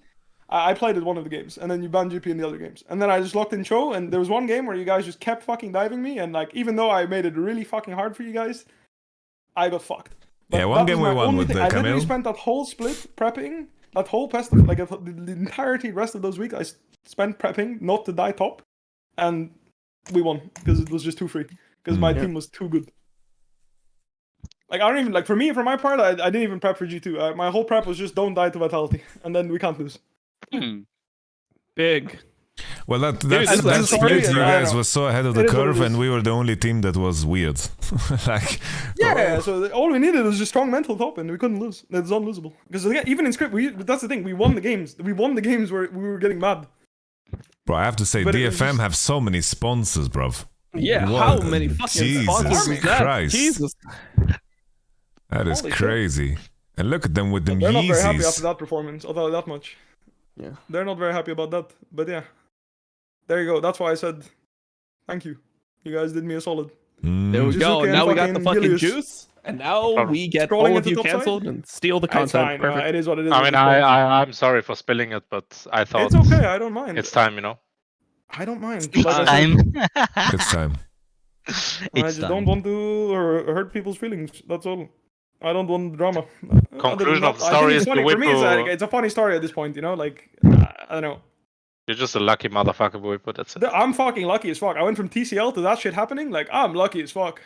B: I played it one of the games, and then you banned GP in the other games, and then I just locked in Cho, and there was one game where you guys just kept fucking diving me, and like even though I made it really fucking hard for you guys, I got fucked. But
C: Yeah, one game we won with
B: I literally
C: Camille.
B: spent that whole split prepping, that whole best of, like the entirety rest of those weeks I spent prepping not to die top, and we won because it was just too free because my team was too good. Like I don't even like for my part I didn't even prep for G2. My whole prep was just don't die to vitality, and then we can't lose.
A: Big.
C: Well, that's
B: sorry,
C: good. You
B: I
C: guys
B: know.
C: were so ahead of the
B: It is what
C: curve,
B: it
C: and
B: is.
C: we were the only team that was weird. Like,
B: Yeah, so all we needed was just strong mental top, and we couldn't lose. It's unlosable. Because again, even in script, that's the thing. We won the games. We won the games where we were getting mad.
C: bro, I have to say,
B: But it was
C: DFM
B: just-
C: have so many sponsors, bruv.
A: Yeah,
C: What?
A: how many fucking
C: Jesus
A: sponsors is that?
C: Christ.
A: Jesus.
C: That is
B: Holy shit.
C: crazy. And look at them with them
B: They're not very happy after
C: Yeezys.
B: that performance. I'll tell you that much.
A: Yeah.
B: They're not very happy about that. But yeah, there you go. That's why I said thank you. You guys did me a solid.
A: There we
B: Jizuke
A: go.
B: and
A: Now we got the
B: fucking
A: fucking
B: Helios.
A: juice, and now we get
B: Scrolling
A: all of
B: into
A: you
B: top side?
A: canceled and steal the
B: It's
A: content.
B: fine.
A: Perfect.
B: It is what it is.
E: I mean, I'm sorry for spilling it, but I thought
B: It's okay. I don't mind.
E: it's time, you know.
B: I don't mind.
D: It's
B: Like I said,
D: time.
C: It's time.
B: I
D: It's
B: just
D: time.
B: don't want to hurt people's feelings. That's all. I don't want drama.
E: Conclusion of the
B: I think
E: story
B: it's
E: is
B: funny.
E: the
B: For me,
E: Whippo-
B: it's a funny story at this point. You know, like I don't know.
E: You're just a lucky motherfucker, boy, but that's it.
B: I'm fucking lucky as fuck. I went from TCL to that shit happening. Like I'm lucky as fuck.